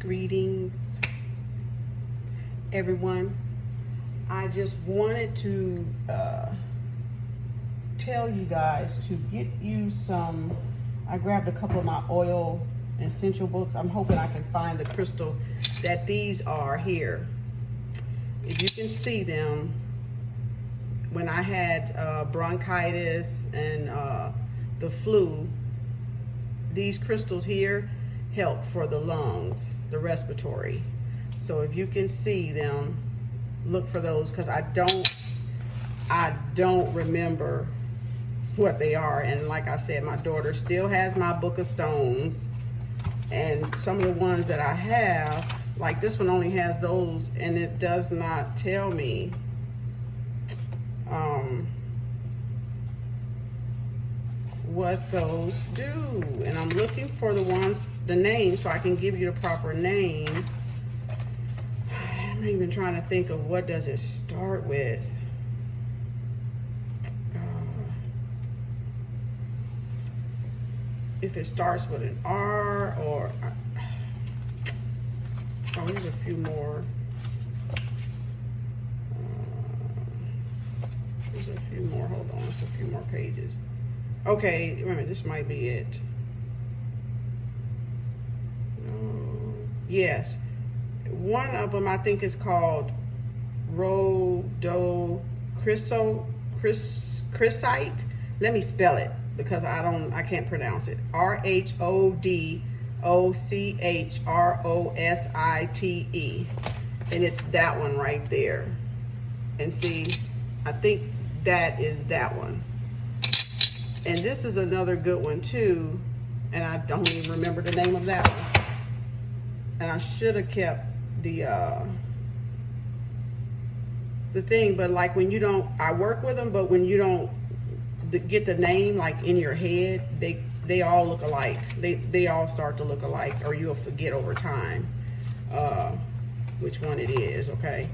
Greetings, everyone. I just wanted to tell you guys to get you some. I grabbed a couple of my oil essential books. I'm hoping I can find the crystal that these are here. If you can see them, when I had bronchitis and the flu, these crystals here help for the lungs, the respiratory. So if you can see them, look for those, because I don't remember what they are. And like I said, my daughter still has my book of stones, and some of the ones that I have, like this one only has those, and it does not tell me what those do. And I'm looking for the name, so I can give you the proper name. I'm even trying to think of what does it start with. If it starts with an R or oh, there's a few more. There's a few more. Hold on, it's a few more pages. Okay, wait a minute, this might be it. No. Yes, one of them I think is called rhodochrosite. Let me spell it, because I can't pronounce it. RHODOCHROSITE, and it's that one right there. And see, I think that is that one. And this is another good one too, and I don't even remember the name of that one. And I should have kept the thing, but like when you don't, I work with them, but when you don't get the name like in your head, they all look alike. They all start to look alike, or you'll forget over time which one it is, okay?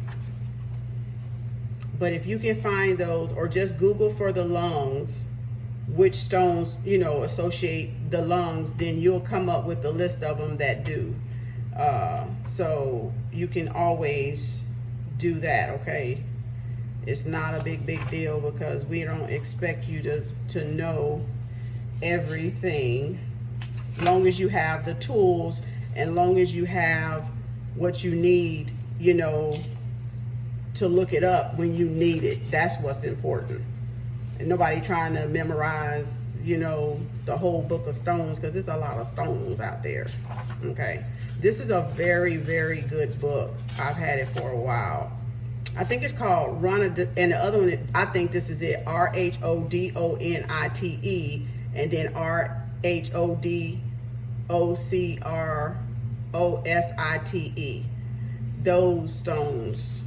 But if you can find those, or just Google for the lungs, which stones, you know, associate the lungs, then you'll come up with the list of them that do. So you can always do that, okay? It's not a big deal, because we don't expect you to know everything. Long as you have the tools, and long as you have what you need, you know, to look it up when you need it. That's what's important. And nobody trying to memorize, you know, the whole book of stones, because there's a lot of stones out there, okay? This is a very good book. I've had it for a while. I think it's called and the other one, I think this is it, RHODONITE, and then RHODOCROSITE. Those stones.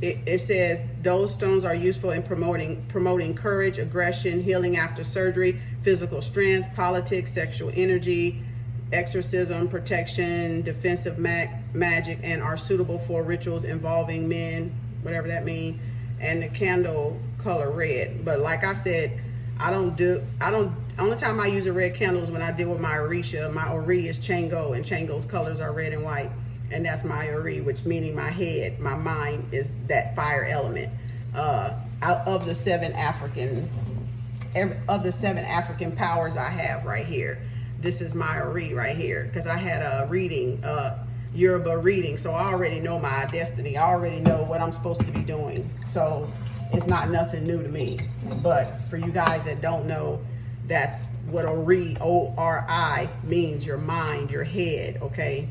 It says those stones are useful in promoting courage, aggression, healing after surgery, physical strength, politics, sexual energy, exorcism, protection, defensive magic, and are suitable for rituals involving men, whatever that means, and the candle color red. But like I said, only time I use a red candle is when I deal with my Orisha. My Ori is Chango, and Chango's colors are red and white. And that's my Ori, which meaning my head, my mind is that fire element. Of the seven African powers I have right here, this is my Ori right here, because I had a reading, Yoruba reading, so I already know my destiny. I already know what I'm supposed to be doing. So it's not nothing new to me. But for you guys that don't know, that's what Ori, O-R-I, means, your mind, your head, okay?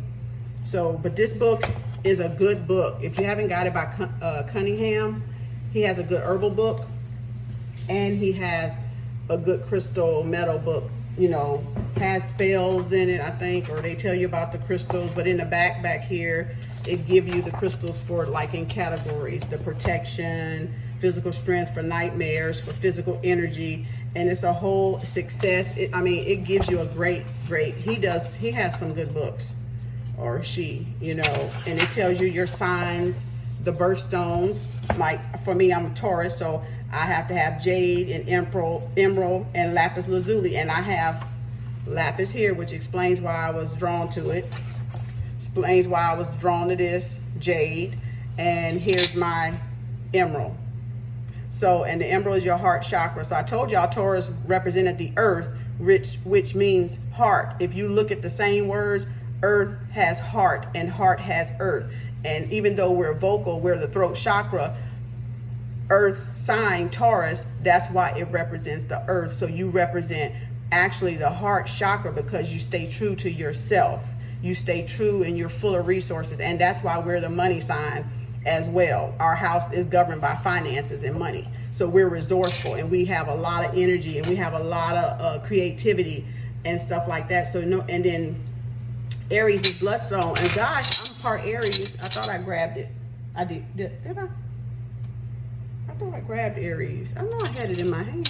So, but this book is a good book. If you haven't got it by Cunningham, he has a good herbal book, and he has a good crystal metal book, you know, has spells in it, I think, or they tell you about the crystals. But in the back here, it gives you the crystals for, like, in categories, the protection, physical strength, for nightmares, for physical energy, and it's a whole success. I mean, it gives you a great, he has some good books, or she, you know, and it tells you your signs the birthstones. Like for me, I'm a Taurus, so I have to have jade and emerald and lapis lazuli, and I have lapis here, which explains why I was drawn to it. Explains why I was drawn to this jade. And here's my emerald. So, and the emerald is your heart chakra. So I told y'all Taurus represented the earth, which means heart. If you look at the same words, earth has heart and heart has earth. And even though we're vocal, we're the throat chakra, earth sign Taurus, that's why it represents the earth. So you represent actually the heart chakra because you stay true to yourself. You stay true and you're full of resources. And that's why we're the money sign as well. Our house is governed by finances and money. So we're resourceful and we have a lot of energy and we have a lot of creativity and stuff like that. So no, and then Aries is bloodstone. And gosh, I'm part Aries. I thought I grabbed it. I did. Did I? I thought I grabbed Aries. I know I had it in my hand.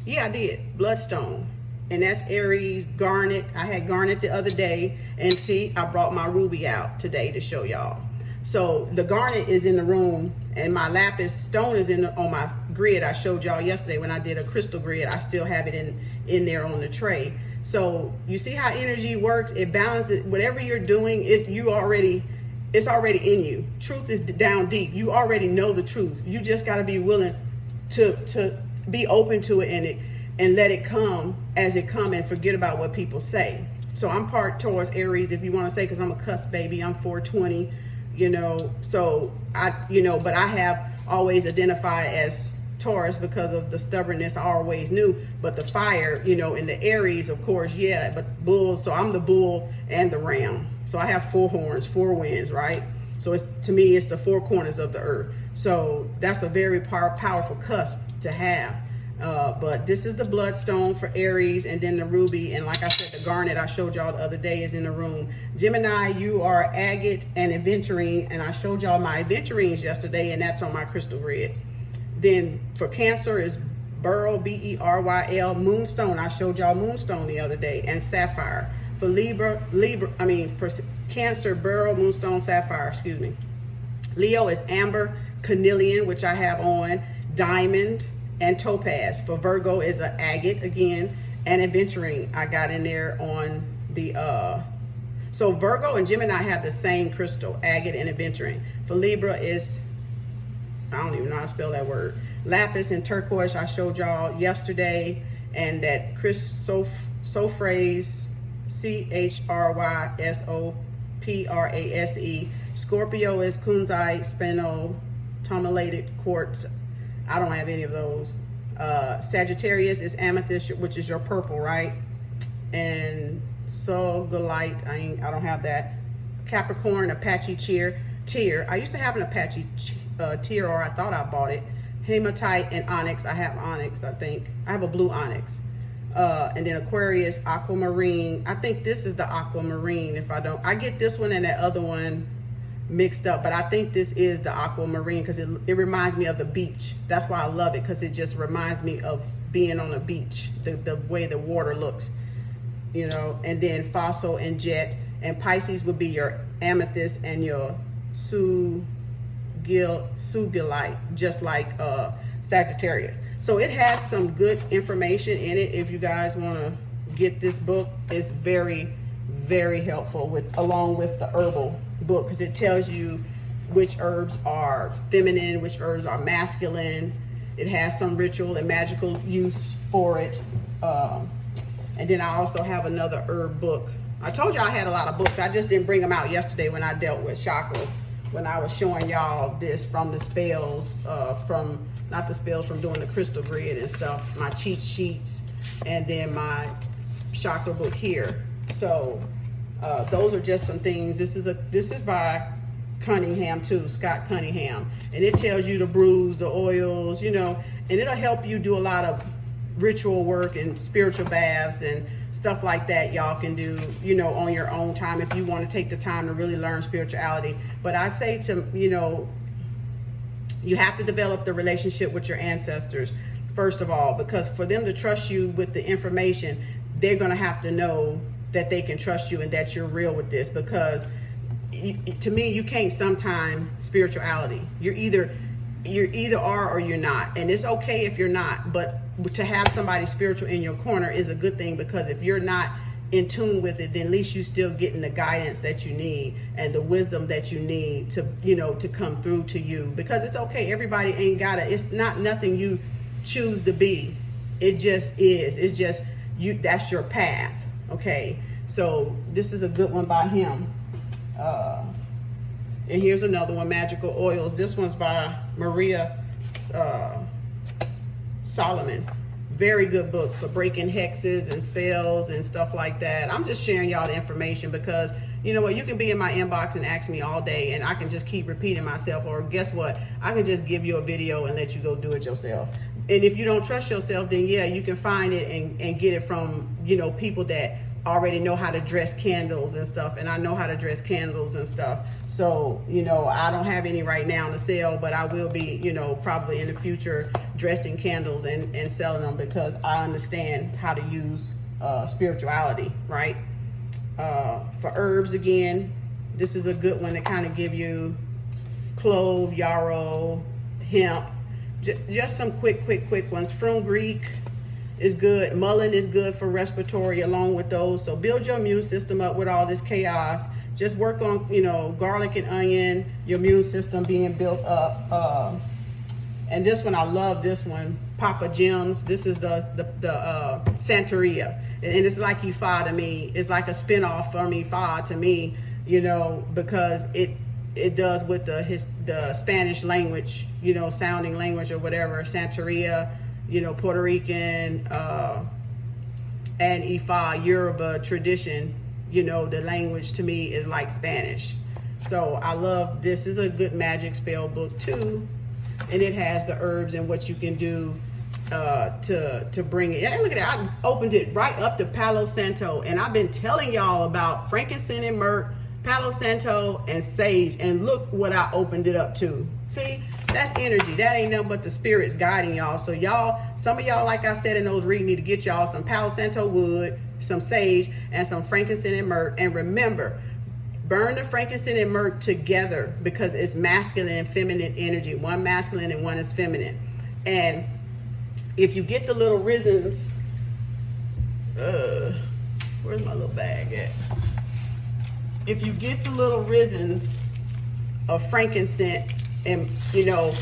Yeah, I did. Bloodstone. And that's Aries, garnet. I had garnet the other day. And see, I brought my ruby out today to show y'all. So the garnet is in the room and my lapis stone is on my grid. I showed y'all yesterday when I did a crystal grid. I still have it in there on the tray. So you see how energy works? It balances. Whatever you're doing, it's already in you. Truth is down deep. You already know the truth. You just got to be willing to be open to it and let it come as it come and forget about what people say. So I'm part Taurus, Aries, if you want to say, because I'm a Cusp baby. I'm 420. So but I have always identified as Taurus because of the stubbornness I always knew, but the fire, in the Aries, of course, yeah, but bulls, so I'm the bull and the ram. So I have 4 horns, 4 winds, right? So to me, it's the 4 corners of the earth. So that's a very powerful cusp to have. But this is the bloodstone for Aries, and then the ruby, and like I said, the garnet I showed y'all the other day is in the room. Gemini, you are agate and aventurine, and I showed y'all my aventurines yesterday, and that's on my crystal grid. Then for Cancer is beryl, B-E-R-Y-L, moonstone. I showed y'all moonstone the other day, and sapphire. For for Cancer, beryl, moonstone, sapphire, excuse me. Leo is amber, carnelian, which I have on, diamond, and topaz. For Virgo is an agate again, and aventurine I got in there on the so Virgo and Gemini have the same crystal, agate and aventurine. For Libra is, I don't even know how to spell that word, lapis and turquoise I showed y'all yesterday, and that chrysoprase, CHRYSOPRASE. Scorpio is kunzite, spinel, tourmalated quartz. I don't have any of those. Sagittarius is amethyst, which is your purple, right? And sodalite, I don't have that. Capricorn, Apache tear. I used to have an Apache tear, or I thought I bought it. Hematite and onyx. I have onyx, I think. I have a blue onyx. And then Aquarius, aquamarine. I think this is the aquamarine. If I don't, I get this one and that other one mixed up, but I think this is the aquamarine because it reminds me of the beach. That's why I love it, because it just reminds me of being on a beach, the way the water looks, and then fossil and jet, and Pisces would be your amethyst and your sugilite, just like Sagittarius. So it has some good information in it. If you guys want to get this book, it's very, very helpful along with the herbal book, because it tells you which herbs are feminine, which herbs are masculine. It has some ritual and magical use for it. And then I also have another herb book. I told you I had a lot of books. I just didn't bring them out yesterday when I dealt with chakras, when I was showing y'all this from the spells, from doing the crystal grid and stuff, my cheat sheets, and then my chakra book here. So those are just some things. This is by Cunningham too, Scott Cunningham, and it tells you the brews, the oils, and it'll help you do a lot of ritual work and spiritual baths and stuff like that. Y'all can do, on your own time if you want to take the time to really learn spirituality. But I'd say you have to develop the relationship with your ancestors first of all, because for them to trust you with the information, they're going to have to know that they can trust you and that you're real with this, because to me, you can't sometime spirituality. You're either are or you're not, and it's okay if you're not. But to have somebody spiritual in your corner is a good thing, because if you're not in tune with it, then at least you still getting the guidance that you need and the wisdom that you need to, to come through to you. Because it's okay. Everybody ain't gotta. It's not nothing you choose to be. It just is. It's just you. That's your path. Okay. So this is a good one by him. And here's another one, Magical Oils. This one's by Maria Solomon. Very good book for breaking hexes and spells and stuff like that. I'm just sharing y'all the information because, you know what, you can be in my inbox and ask me all day and I can just keep repeating myself, or guess what, I can just give you a video and let you go do it yourself. And if you don't trust yourself, then yeah, you can find it and get it from, people that already know how to dress candles and stuff, and I know how to dress candles and stuff. So, I don't have any right now to sell, but I will be, probably in the future dressing candles and selling them, because I understand how to use spirituality, right? For herbs, again, this is a good one to kind of give you clove, yarrow, hemp, just some quick ones. Fenugreek is good. Mullein is good for respiratory along with those. So build your immune system up with all this chaos. Just work on, garlic and onion, your immune system being built up. And this one, I love this one, Papa Jim's. This is the Santeria. And it's like Ifa to me. It's like a spinoff from Ifa to me, because it does with the Spanish language, sounding language or whatever, Santeria, Puerto Rican, and Ifa, Yoruba tradition, the language to me is like Spanish. So I love this. Is a good magic spell book too. And it has the herbs and what you can do to bring it. And look at that, I opened it right up to Palo Santo, and I've been telling y'all about frankincense and myrrh, Palo Santo, and sage, and look what I opened it up to. See, that's energy. That ain't nothing but the spirits guiding y'all. So y'all, some of y'all, like I said in those readings, need to get y'all some Palo Santo wood, some sage, and some frankincense and myrrh. And remember, burn the frankincense and myrrh together, because it's masculine and feminine energy. One masculine and one is feminine. And if you get the little resins, where's my little bag at? If you get the little resins of frankincense and, the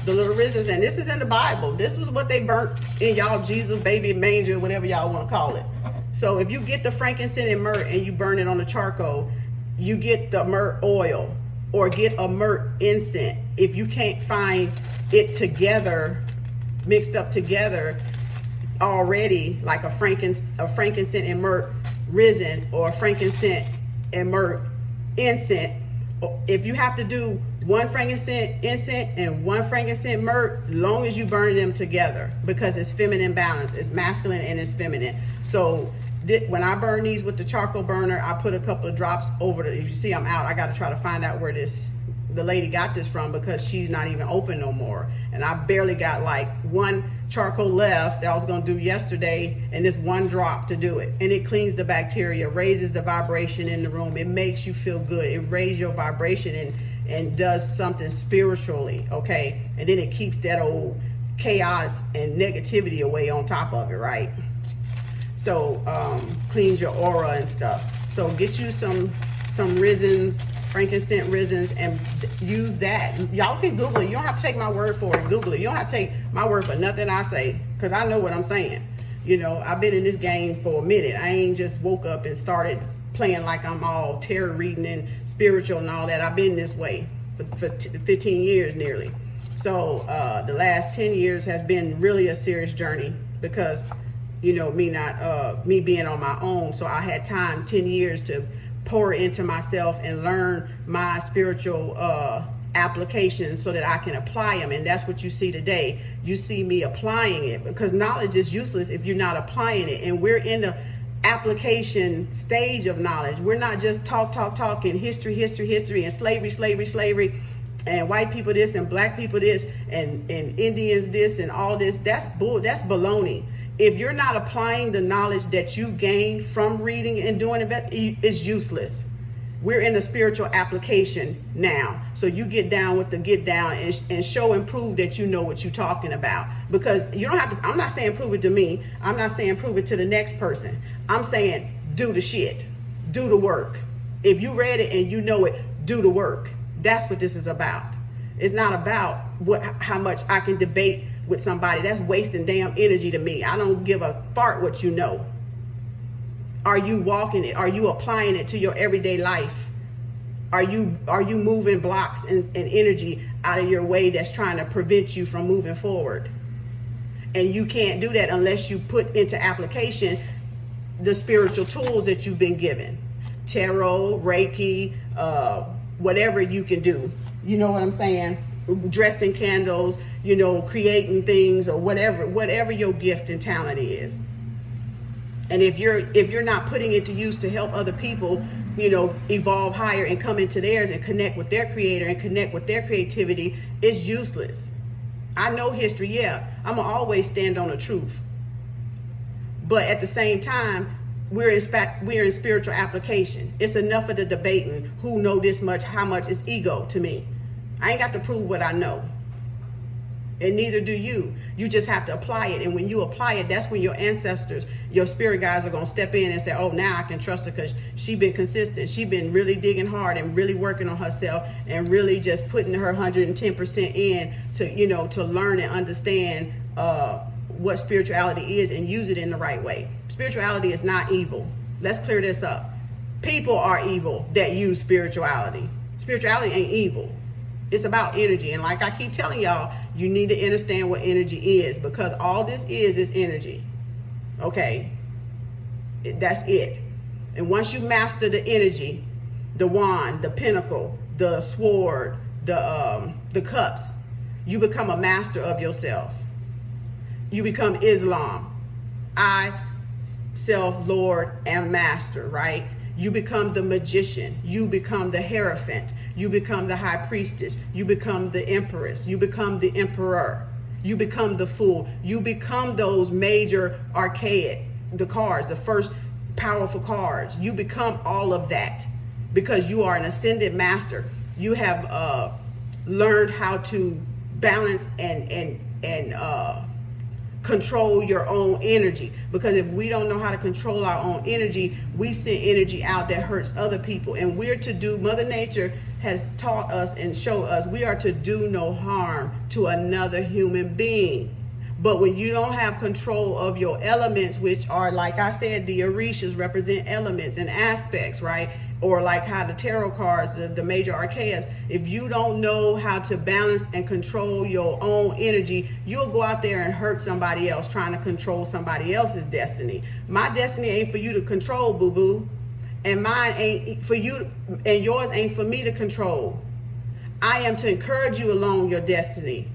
little resins, and this is in the Bible, this was what they burnt in y'all Jesus baby manger, whatever y'all want to call it. So if you get the frankincense and myrrh and you burn it on the charcoal, you get the myrrh oil, or get a myrrh incense. If you can't find it together, mixed up together already, like a frankincense and myrrh resin, or a frankincense and myrrh incense. If you have to do one frankincense incense and one frankincense myrrh, long as you burn them together, because it's feminine balance. It's masculine and it's feminine. So when I burn these with the charcoal burner, I put a couple of drops over if you see I'm out, I got to try to find out where the lady got this from, because she's not even open no more. And I barely got like one charcoal left that I was going to do yesterday, and this one drop to do it. And it cleans the bacteria, raises the vibration in the room. It makes you feel good. It raises your vibration and does something spiritually, okay? And then it keeps that old chaos and negativity away on top of it, right? So cleans your aura and stuff. So get you some resins, frankincense resins, and use that. Y'all can Google it. You don't have to take my word for it. Google it. You don't have to take my word for nothing I say, because I know what I'm saying. I've been in this game for a minute. I ain't just woke up and started playing like I'm all tarot reading and spiritual and all that. I've been this way for 15 years nearly. So the last 10 years has been really a serious journey, because me being on my own. So I had time, 10 years, to pour into myself and learn my spiritual applications so that I can apply them. And that's what you see today. You see me applying it, because knowledge is useless if you're not applying it. And we're in the application stage of knowledge. We're not just talking history, and slavery, and white people this and black people this and Indians this and all this. That's baloney. If you're not applying the knowledge that you've gained from reading and doing it, it's useless. We're in a spiritual application now. So you get down with the get down and show and prove that you know what you're talking about. Because you don't have to, I'm not saying prove it to me. I'm not saying prove it to the next person. I'm saying do the shit. Do the work. If you read it and you know it, do the work. That's what this is about. It's not about how much I can debate with somebody. That's wasting damn energy to me. I don't give a fart what you know. Are you walking it? Are you applying it to your everyday life? Are you moving blocks and energy out of your way that's trying to prevent you from moving forward? And you can't do that unless you put into application the spiritual tools that you've been given. Tarot, Reiki, whatever you can do. You know what I'm saying? Dressing candles, you know, creating things or whatever your gift and talent is. And if you're not putting it to use to help other people, you know, evolve higher and come into theirs and connect with their creator and connect with their creativity, it's useless. I know history, yeah. I'm gonna always stand on the truth. But at the same time, we're in spiritual application. It's enough of the debating who know this much, how much. It's ego to me. I ain't got to prove what I know. And neither do you. You just have to apply it. And when you apply it, that's when your ancestors, your spirit guides are going to step in and say, oh, now I can trust her because she been consistent. She been really digging hard and really working on herself and really just putting her 110% in to, you know, to learn and understand what spirituality is and use it in the right way. Spirituality is not evil. Let's clear this up. People are evil that use spirituality. Spirituality ain't evil. It's about energy. And like I keep telling y'all, you need to understand what energy is, because all this is energy. Okay? That's it. And once you master the energy, the wand, the pinnacle, the sword, the cups, you become a master of yourself. You become Islam. I, self, Lord, and master, right? You become the magician. You become the Hierophant. You become the high priestess. You become the empress. You become the emperor. You become the fool. You become those major archaic, the cards, the first powerful cards. You become all of that because you are an ascended master. You have learned how to balance and control your own energy, because if we don't know how to control our own energy, we send energy out that hurts other people. And we're to do, Mother Nature has taught us and showed us, we are to do no harm to another human being. But when you don't have control of your elements, which are, like I said, the orishas represent elements and aspects, right? Or like how the tarot cards, the major arcanas, if you don't know how to balance and control your own energy, you'll go out there and hurt somebody else trying to control somebody else's destiny. My destiny ain't for you to control, boo-boo. And mine ain't for you, and yours ain't for me to control. I am to encourage you along your destiny.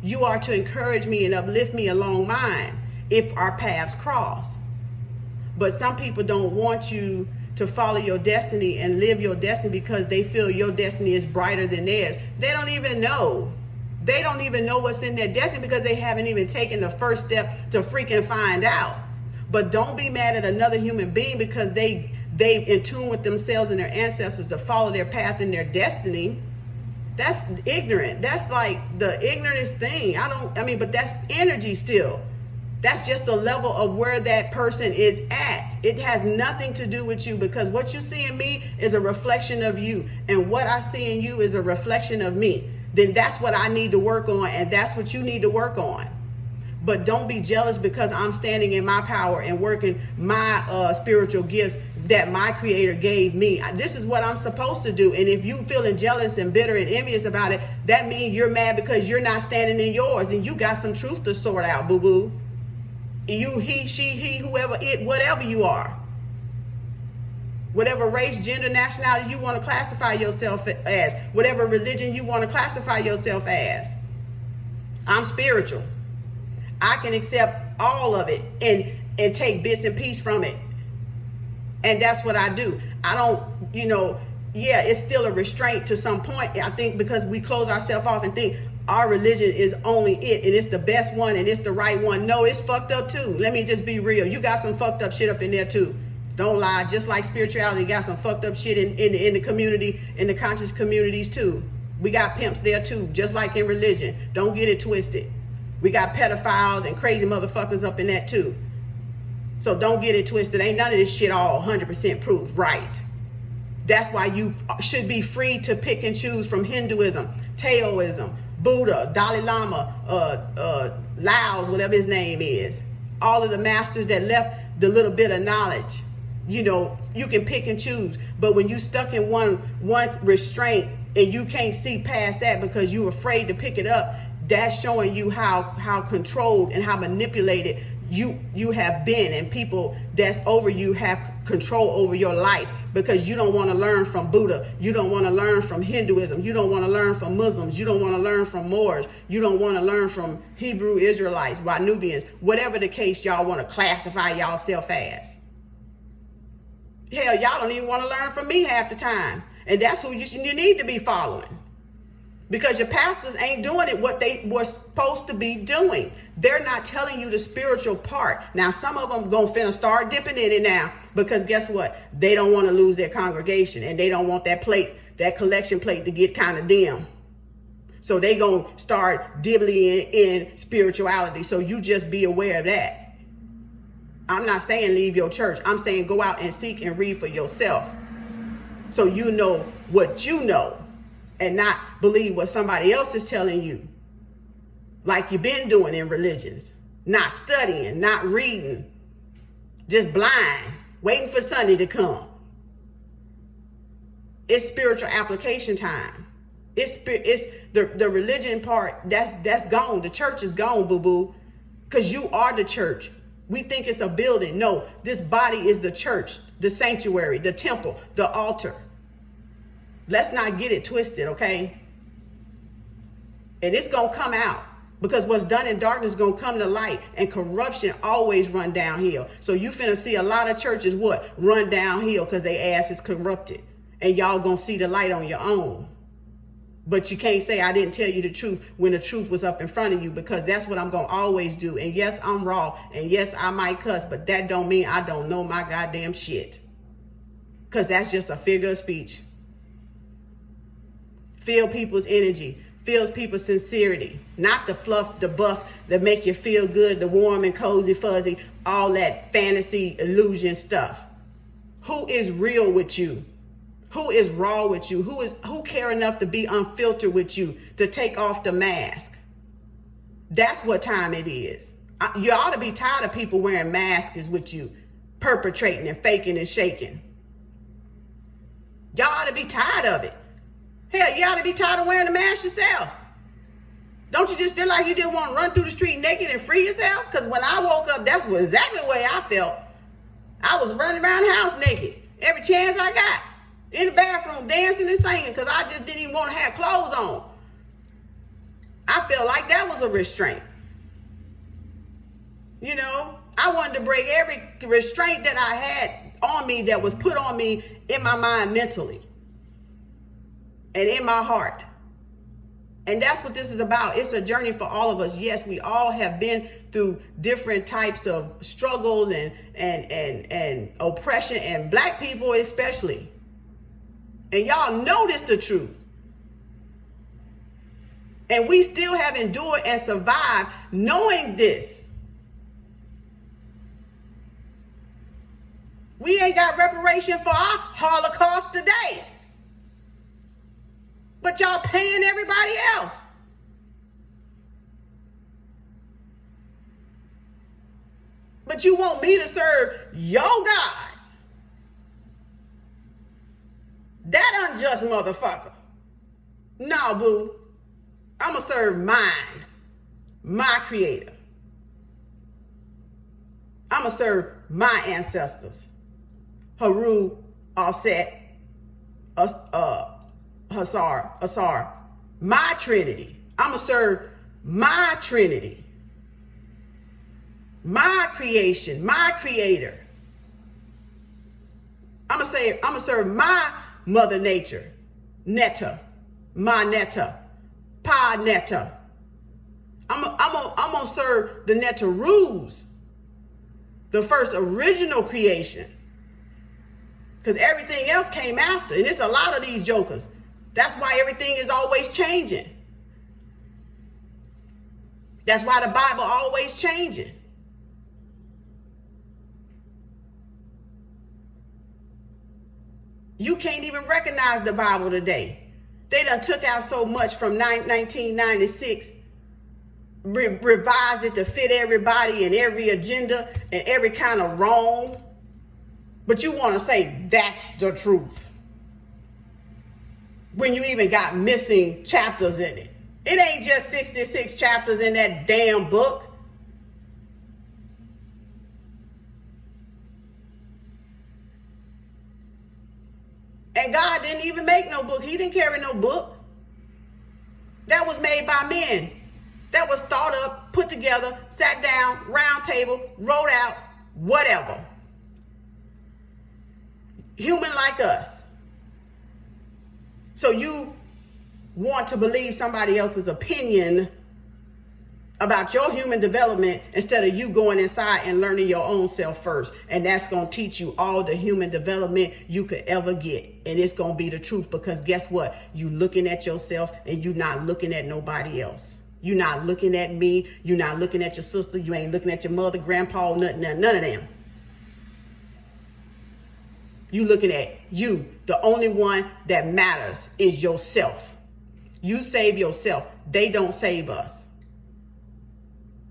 You are to encourage me and uplift me along mine if our paths cross. But some people don't want you to follow your destiny and live your destiny because they feel your destiny is brighter than theirs. They don't even know. They don't even know what's in their destiny because they haven't even taken the first step to freaking find out. But don't be mad at another human being because they in tune with themselves and their ancestors to follow their path and their destiny. That's ignorant. That's like the ignorantest thing. But that's energy still. That's just the level of where that person is at. It has nothing to do with you, because what you see in me is a reflection of you. And what I see in you is a reflection of me. Then that's what I need to work on, and that's what you need to work on. But don't be jealous because I'm standing in my power and working my spiritual gifts that my creator gave me. This is what I'm supposed to do. And if you feeling jealous and bitter and envious about it, that means you're mad because you're not standing in yours. And you got some truth to sort out, boo-boo. You, he, she, whoever, it, whatever you are. Whatever race, gender, nationality you want to classify yourself as. Whatever religion you want to classify yourself as. I'm spiritual. I can accept all of it and take bits and pieces from it. And that's what I do. I don't, it's still a restraint to some point. I think because we close ourselves off and think our religion is only it and it's the best one and it's the right one. No, it's fucked up too. Let me just be real. You got some fucked up shit up in there too. Don't lie. Just like spirituality got some fucked up shit in the community, in the conscious communities too. We got pimps there too, just like in religion. Don't get it twisted. We got pedophiles and crazy motherfuckers up in that too. So don't get it twisted. Ain't none of this shit all 100% proved right. That's why you should be free to pick and choose from Hinduism, Taoism, Buddha, Dalai Lama, Laos, whatever his name is. All of the masters that left the little bit of knowledge. You know, you can pick and choose. But when you stuck in one restraint and you can't see past that because you're afraid to pick it up, that's showing you how controlled and how manipulated you have been, and people that's over you have control over your life because you don't want to learn from Buddha, you don't want to learn from Hinduism, you don't want to learn from Muslims, you don't want to learn from Moors, you don't want to learn from Hebrew Israelites, Nubians, whatever the case y'all want to classify y'allself as. Hell, y'all don't even want to learn from me half the time, and that's who you need to be following. Because your pastors ain't doing it what they were supposed to be doing. They're not telling you the spiritual part. Now, some of them gonna finna start dipping in it now because guess what? They don't want to lose their congregation and they don't want that plate, that collection plate to get kind of dim. So they gonna start dibbling in spirituality. So you just be aware of that. I'm not saying leave your church. I'm saying go out and seek and read for yourself. So you know what you know. And not believe what somebody else is telling you. Like you've been doing in religions. Not studying, not reading. Just blind, waiting for Sunday to come. It's spiritual application time. It's the religion part, that's gone. The church is gone, boo-boo. Because you are the church. We think it's a building. No, this body is the church, the sanctuary, the temple, the altar. Let's not get it twisted, okay? And it's going to come out because what's done in darkness is going to come to light, and corruption always run downhill. So you finna see a lot of churches run downhill because their ass is corrupted, and y'all going to see the light on your own. But you can't say I didn't tell you the truth when the truth was up in front of you, because that's what I'm going to always do. And yes, I'm raw, and yes, I might cuss, but that don't mean I don't know my goddamn shit, because that's just a figure of speech. Feel people's energy, feels people's sincerity, not the fluff, the buff that make you feel good, the warm and cozy fuzzy, all that fantasy illusion stuff. Who is real with you? Who is raw with you? Who care enough to be unfiltered with you, to take off the mask? That's what time it is. You ought to be tired of people wearing masks with you, perpetrating and faking and shaking. Y'all ought to be tired of it. Hell, you ought to be tired of wearing a mask yourself. Don't you just feel like you didn't want to run through the street naked and free yourself? Because when I woke up, that's exactly the way I felt. I was running around the house naked every chance I got. In the bathroom, dancing and singing because I just didn't even want to have clothes on. I felt like that was a restraint. You know, I wanted to break every restraint that I had on me that was put on me in my mind mentally. And in my heart. And that's what this is about. It's a journey for all of us. Yes, we all have been through different types of struggles and oppression, and black people especially. And y'all know this the truth. And we still have endured and survived knowing this. We ain't got reparation for our Holocaust today. But y'all paying everybody else. But you want me to serve your God. That unjust motherfucker. Nah, boo. I'm going to serve mine. My creator. I'm going to serve my ancestors. Herbal, Auset, Asar, my Trinity. I'm going to serve my Trinity, my creation, my creator. I'm going to serve my Mother Nature, Netta, my Netta, Pa Netta. I'm going to serve the Netta rules, the first original creation. Because everything else came after. And it's a lot of these jokers. That's why everything is always changing. That's why the Bible always changing. You can't even recognize the Bible today. They done took out so much from 1996, revised it to fit everybody and every agenda and every kind of wrong. But you want to say that's the truth when you even got missing chapters in it. It ain't just 66 chapters in that damn book. And God didn't even make no book. He didn't carry no book. That was made by men. That was thought up, put together, sat down, round table, wrote out, whatever. Human like us. So you want to believe somebody else's opinion about your human development instead of you going inside and learning your own self first. And that's going to teach you all the human development you could ever get. And it's going to be the truth, because guess what? You looking at yourself and you're not looking at nobody else. You're not looking at me. You're not looking at your sister. You ain't looking at your mother, grandpa, none of them. You looking at you. The only one that matters is yourself. You save yourself. They don't save us.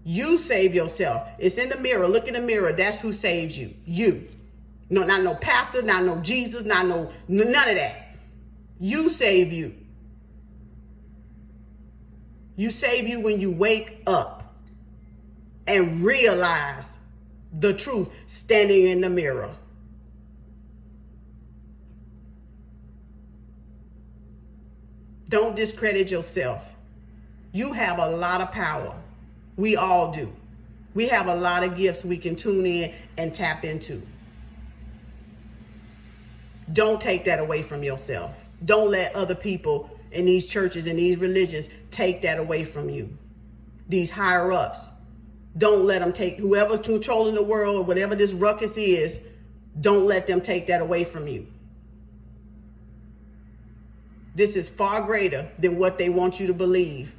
You save yourself. It's in the mirror. Look in the mirror. That's who saves you. You. No, not no pastor, not no Jesus, not no, none of that. You save you. You save you when you wake up and realize the truth standing in the mirror. Don't discredit yourself. You have a lot of power. We all do. We have a lot of gifts we can tune in and tap into. Don't take that away from yourself. Don't let other people in these churches and these religions take that away from you. These higher ups. Don't let them take, whoever's controlling the world or whatever this ruckus is, don't let them take that away from you. This is far greater than what they want you to believe.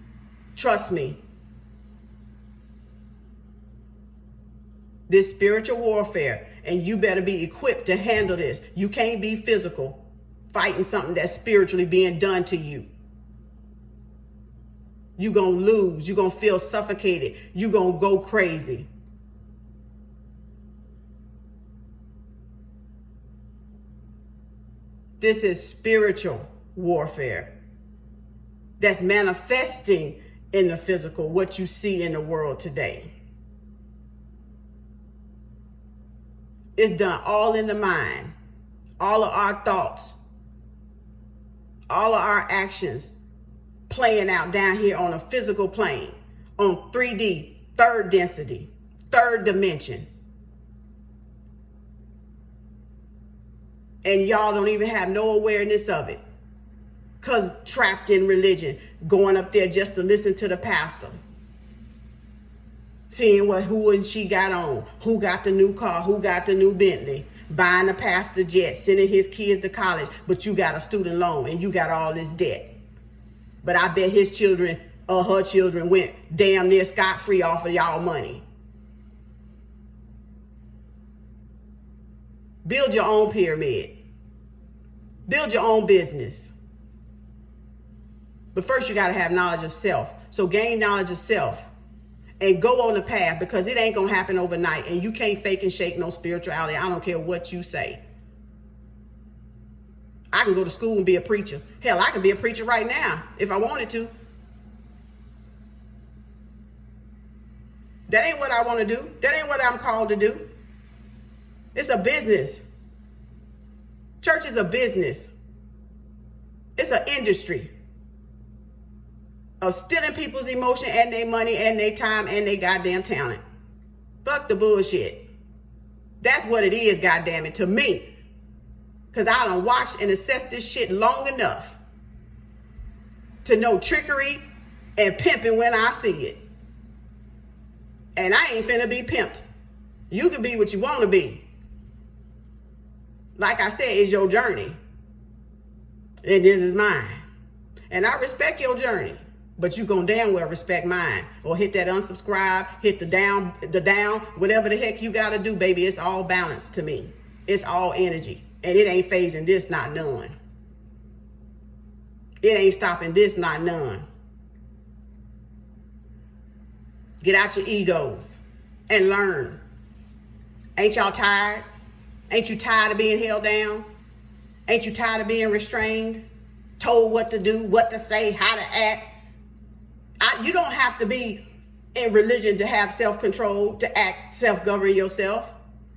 Trust me. This spiritual warfare, and you better be equipped to handle this. You can't be physical, fighting something that's spiritually being done to you. You're going to lose. You're going to feel suffocated. You're going to go crazy. This is spiritual warfare that's manifesting in the physical, what you see in the world today. It's done all in the mind. All of our thoughts, all of our actions playing out down here on a physical plane, on 3D, third density, third dimension. And y'all don't even have no awareness of it, because trapped in religion, going up there just to listen to the pastor. Seeing what who and she got on, who got the new car, who got the new Bentley, buying the pastor jet, sending his kids to college, but you got a student loan and you got all this debt. But I bet his children or her children went damn near scot-free off of y'all money. Build your own pyramid. Build your own business. But first you got to have knowledge of self. So gain knowledge of self. And go on the path, because it ain't going to happen overnight. And you can't fake and shake no spirituality. I don't care what you say. I can go to school and be a preacher. Hell, I can be a preacher right now if I wanted to. That ain't what I want to do. That ain't what I'm called to do. It's a business. Church is a business. It's an industry of stealing people's emotion and their money and their time and their goddamn talent. Fuck the bullshit. That's what it is, goddamn it, to me. Because I done watched and assessed this shit long enough to know trickery and pimping when I see it. And I ain't finna be pimped. You can be what you want to be. Like I said, it's your journey. And this is mine. And I respect your journey. But you gonna damn well respect mine. Or hit that unsubscribe, hit the down, whatever the heck you gotta do, baby. It's all balanced to me. It's all energy. And it ain't phasing this, not none. It ain't stopping this, not none. Get out your egos and learn. Ain't y'all tired? Ain't you tired of being held down? Ain't you tired of being restrained? Told what to do, what to say, how to act? You don't have to be in religion to have self-control, to act, self-govern yourself.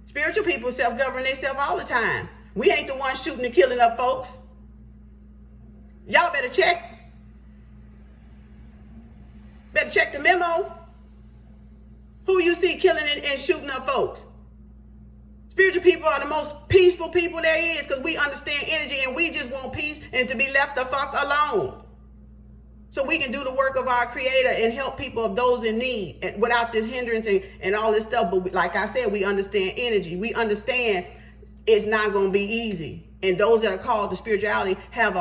Spiritual people self-govern themselves all the time. We ain't the ones shooting and killing up folks. Y'all better check. Better check the memo. Who you see killing and shooting up folks? Spiritual people are the most peaceful people there is, because we understand energy and we just want peace and to be left the fuck alone. So we can do the work of our creator and help people of those in need and without this hindrance and all this stuff. But like I said, we understand energy. We understand it's not going to be easy. And those that are called to spirituality have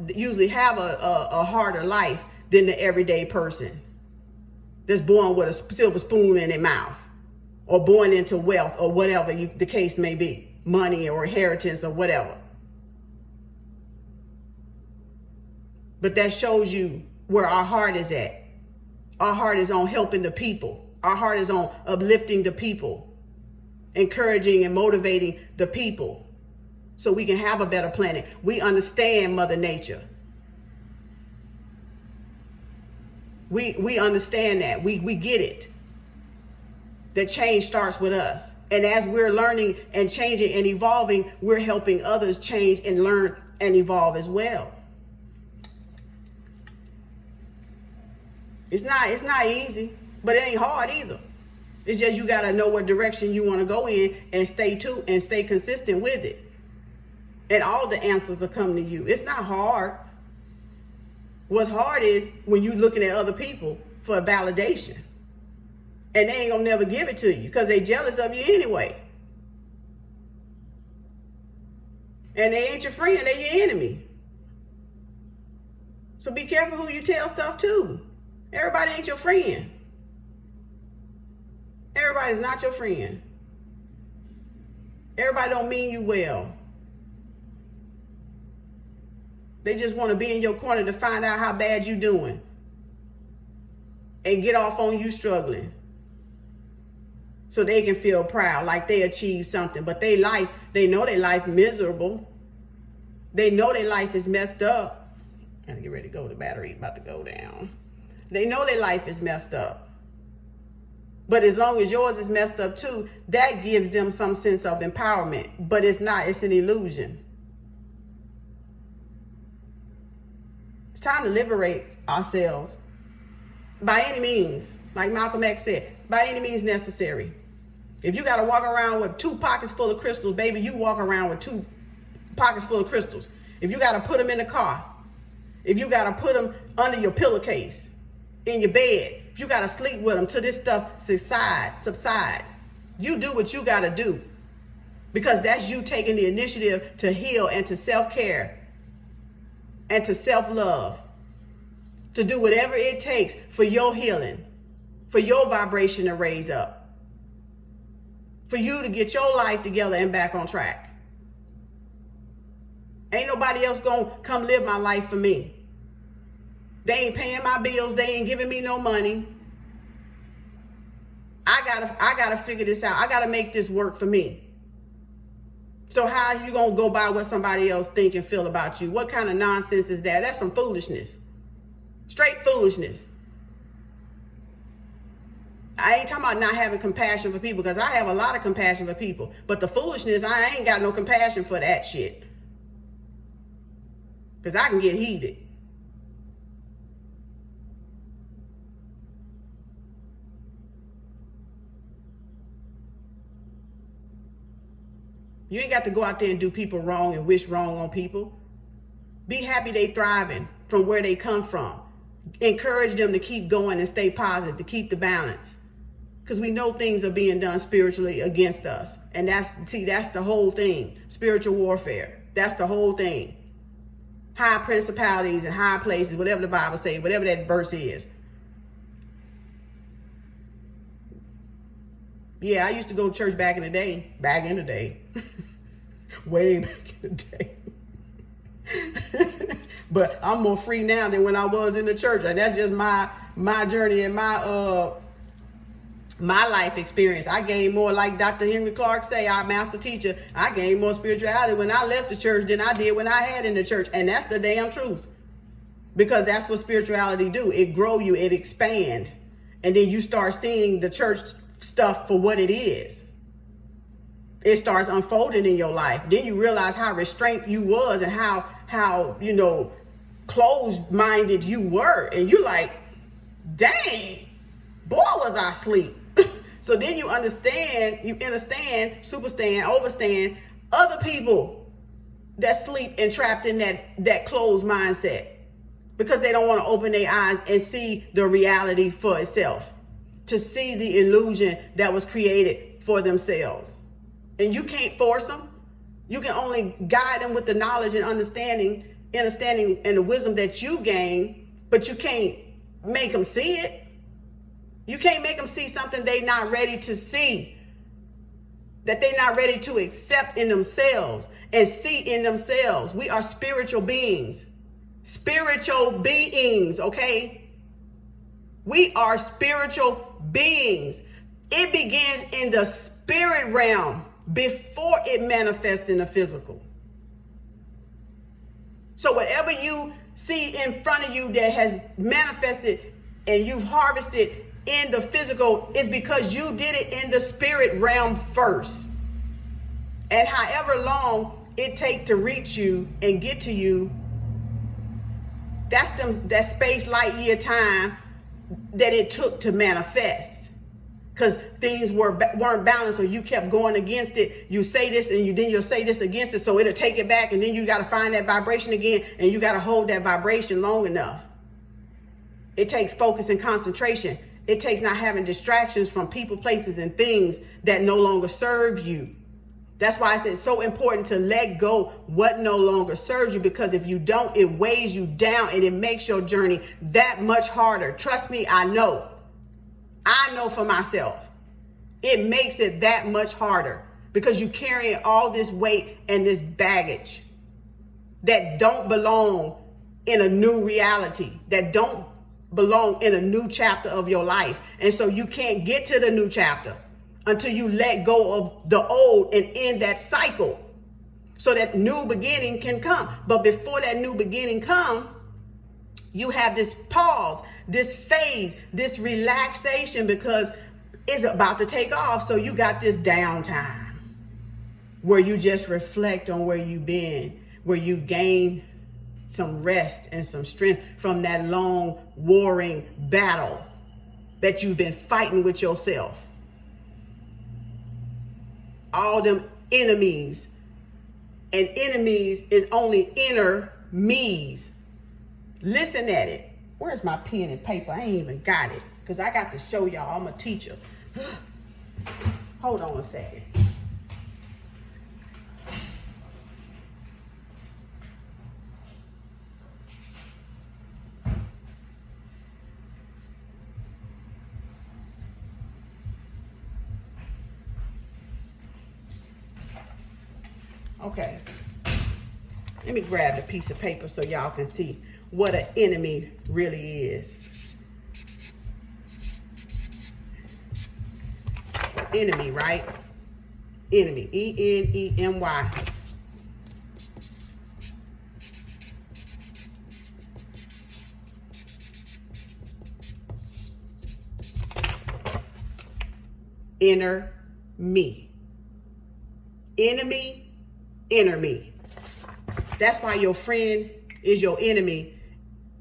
usually have a harder life than the everyday person that's born with a silver spoon in their mouth, or born into wealth, or whatever the case may be, money or inheritance or whatever. But that shows you where our heart is at. Our heart is on helping the people. Our heart is on uplifting the people, encouraging and motivating the people so we can have a better planet. We understand Mother Nature. We understand that. We get it. That change starts with us. And as we're learning and changing and evolving, we're helping others change and learn and evolve as well. It's not easy, but it ain't hard either. It's just you gotta know what direction you want to go in and stay consistent with it. And all the answers will come to you. It's not hard. What's hard is when you're looking at other people for validation. And they ain't gonna never give it to you because they jealous of you anyway. And they ain't your friend, they your enemy. So be careful who you tell stuff to. Everybody ain't your friend. Everybody's not your friend. Everybody don't mean you well. They just want to be in your corner to find out how bad you doing and get off on you struggling so they can feel proud like they achieved something. But they know their life miserable. They know their life is messed up. Gotta get ready to go. The battery about to go down. They know their life is messed up. But as long as yours is messed up too, that gives them some sense of empowerment. But it's not, it's an illusion. It's time to liberate ourselves by any means. Like Malcolm X said, by any means necessary. If you got to walk around with 2 pockets full of crystals, baby, you walk around with 2 pockets full of crystals. If you got to put them in the car, if you got to put them under your pillowcase, in your bed, if you got to sleep with them till this stuff subside, you do what you got to do, because that's you taking the initiative to heal and to self-care and to self-love, to do whatever it takes for your healing, for your vibration to raise up, for you to get your life together and back on track. Ain't nobody else gonna come live my life for me. They ain't paying my bills. They ain't giving me no money. I gotta figure this out. I gotta make this work for me. So how are you gonna go by what somebody else think and feel about you? What kind of nonsense is that? That's some foolishness. Straight foolishness. I ain't talking about not having compassion for people, because I have a lot of compassion for people. But the foolishness, I ain't got no compassion for that shit. Because I can get heated. You ain't got to go out there and do people wrong and wish wrong on people. Be happy they thriving from where they come from. Encourage them to keep going and stay positive, to keep the balance. Because we know things are being done spiritually against us. And that's the whole thing. Spiritual warfare. That's the whole thing. High principalities and high places, whatever the Bible says, whatever that verse is. Yeah, I used to go to church back in the day. Way back in the day. But I'm more free now than when I was in the church. And that's just my journey and my life experience. I gained more, like Dr. Henry Clark say, our master teacher, I gained more spirituality when I left the church than I did when I had in the church. And that's the damn truth. Because that's what spirituality do. It grow you, it expand. And then you start seeing the church stuff for what it is. It starts unfolding in your life. Then you realize how restrained you was and how closed-minded you were. And you're like, dang, boy, was I asleep. So then you understand, overstand other people that sleep and trapped in that closed mindset because they don't want to open their eyes and see the reality for itself, to see the illusion that was created for themselves. And you can't force them. You can only guide them with the knowledge and understanding and the wisdom that you gain, but you can't make them see it. You can't make them see something they're not ready to see, that they're not ready to accept in themselves and see in themselves. We are spiritual beings. Spiritual beings, okay? We are spiritual beings. It begins in the spirit realm before it manifests in the physical. So whatever you see in front of you that has manifested and you've harvested in the physical is because you did it in the spirit realm first. And however long it takes to reach you and get to you, that's that space light year time that it took to manifest. Because things weren't balanced, or you kept going against it. You say this and then you'll say this against it, so it'll take it back, and then you got to find that vibration again, and you got to hold that vibration long enough. It takes focus and concentration. It takes not having distractions from people, places, and things that no longer serve you. That's why it's so important to let go what no longer serves you, because if you don't, it weighs you down and it makes your journey that much harder. Trust me, I know. I know for myself. It makes it that much harder because you carrying all this weight and this baggage that don't belong in a new reality, that don't belong in a new chapter of your life. And so you can't get to the new chapter until you let go of the old and end that cycle so that new beginning can come. But before that new beginning come, you have this pause, this phase, this relaxation, because it's about to take off. So you got this downtime where you just reflect on where you've been, where you gain some rest and some strength from that long warring battle that you've been fighting with yourself. All them enemies, and enemies is only inner me's. Listen at it. Where's my pen and paper? I ain't even got it because I got to show y'all I'm a teacher. Hold on a second. Okay, let me grab the piece of paper so y'all can see what an enemy really is. Enemy, right? Enemy, E-N-E-M-Y. Inner me. Enemy, inner me. That's why your friend is your enemy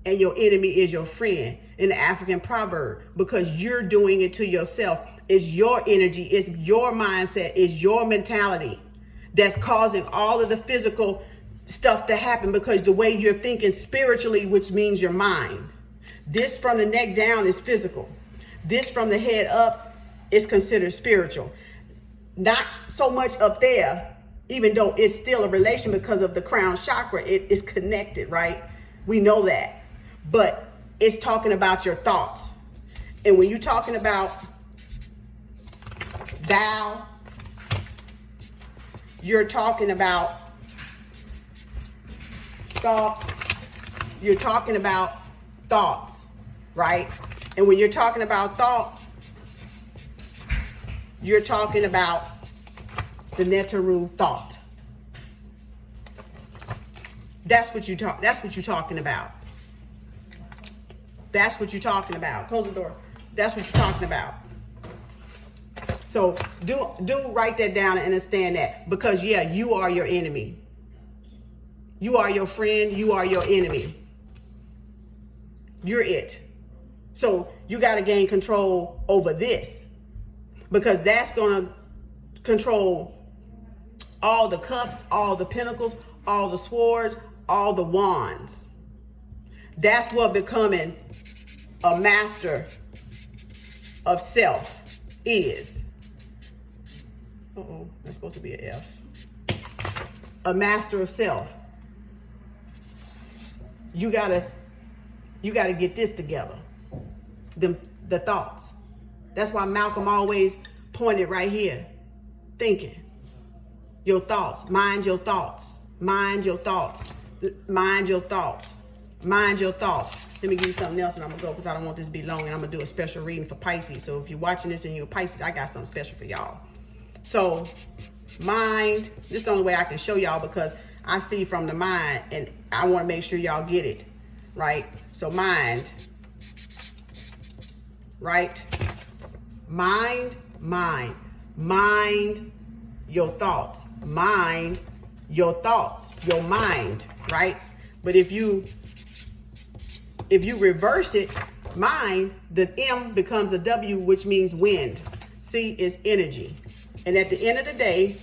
and your enemy is your friend in the African proverb, because you're doing it to yourself. It's your energy, it's your mindset, it's your mentality that's causing all of the physical stuff to happen, because the way you're thinking spiritually, which means your mind. This from the neck down is physical. This from the head up it's considered spiritual. Not so much up there, even though it's still a relation because of the crown chakra. It is connected, right? We know that. But it's talking about your thoughts. And when you're talking about thou, you're talking about thoughts. You're talking about thoughts, right? And when you're talking about thoughts, you're talking about the Netaru thought. That's what you're talking about. That's what you're talking about. Close the door. That's what you're talking about. So do write that down and understand that, because yeah, you are your enemy. You are your friend. You are your enemy. You're it. So you got to gain control over this, because that's going to control all the cups, all the pentacles, all the swords, all the wands. That's what becoming a master of self is. Uh-oh, that's supposed to be an F. A master of self. You gotta get this together. The thoughts. That's why Malcolm always pointed right here. Thinking. Your thoughts. Mind your thoughts. Mind your thoughts. Mind your thoughts. Mind your thoughts. Let me give you something else and I'm going to go, because I don't want this to be long, and I'm going to do a special reading for Pisces. So if you're watching this and you're Pisces, I got something special for y'all. So mind, this is the only way I can show y'all, because I see from the mind and I want to make sure y'all get it, right? So mind, right? Mind your thoughts. Mind your thoughts, your mind, right? But if you reverse it, mind, the M becomes a W, which means wind. See, it's energy. And at the end of the day,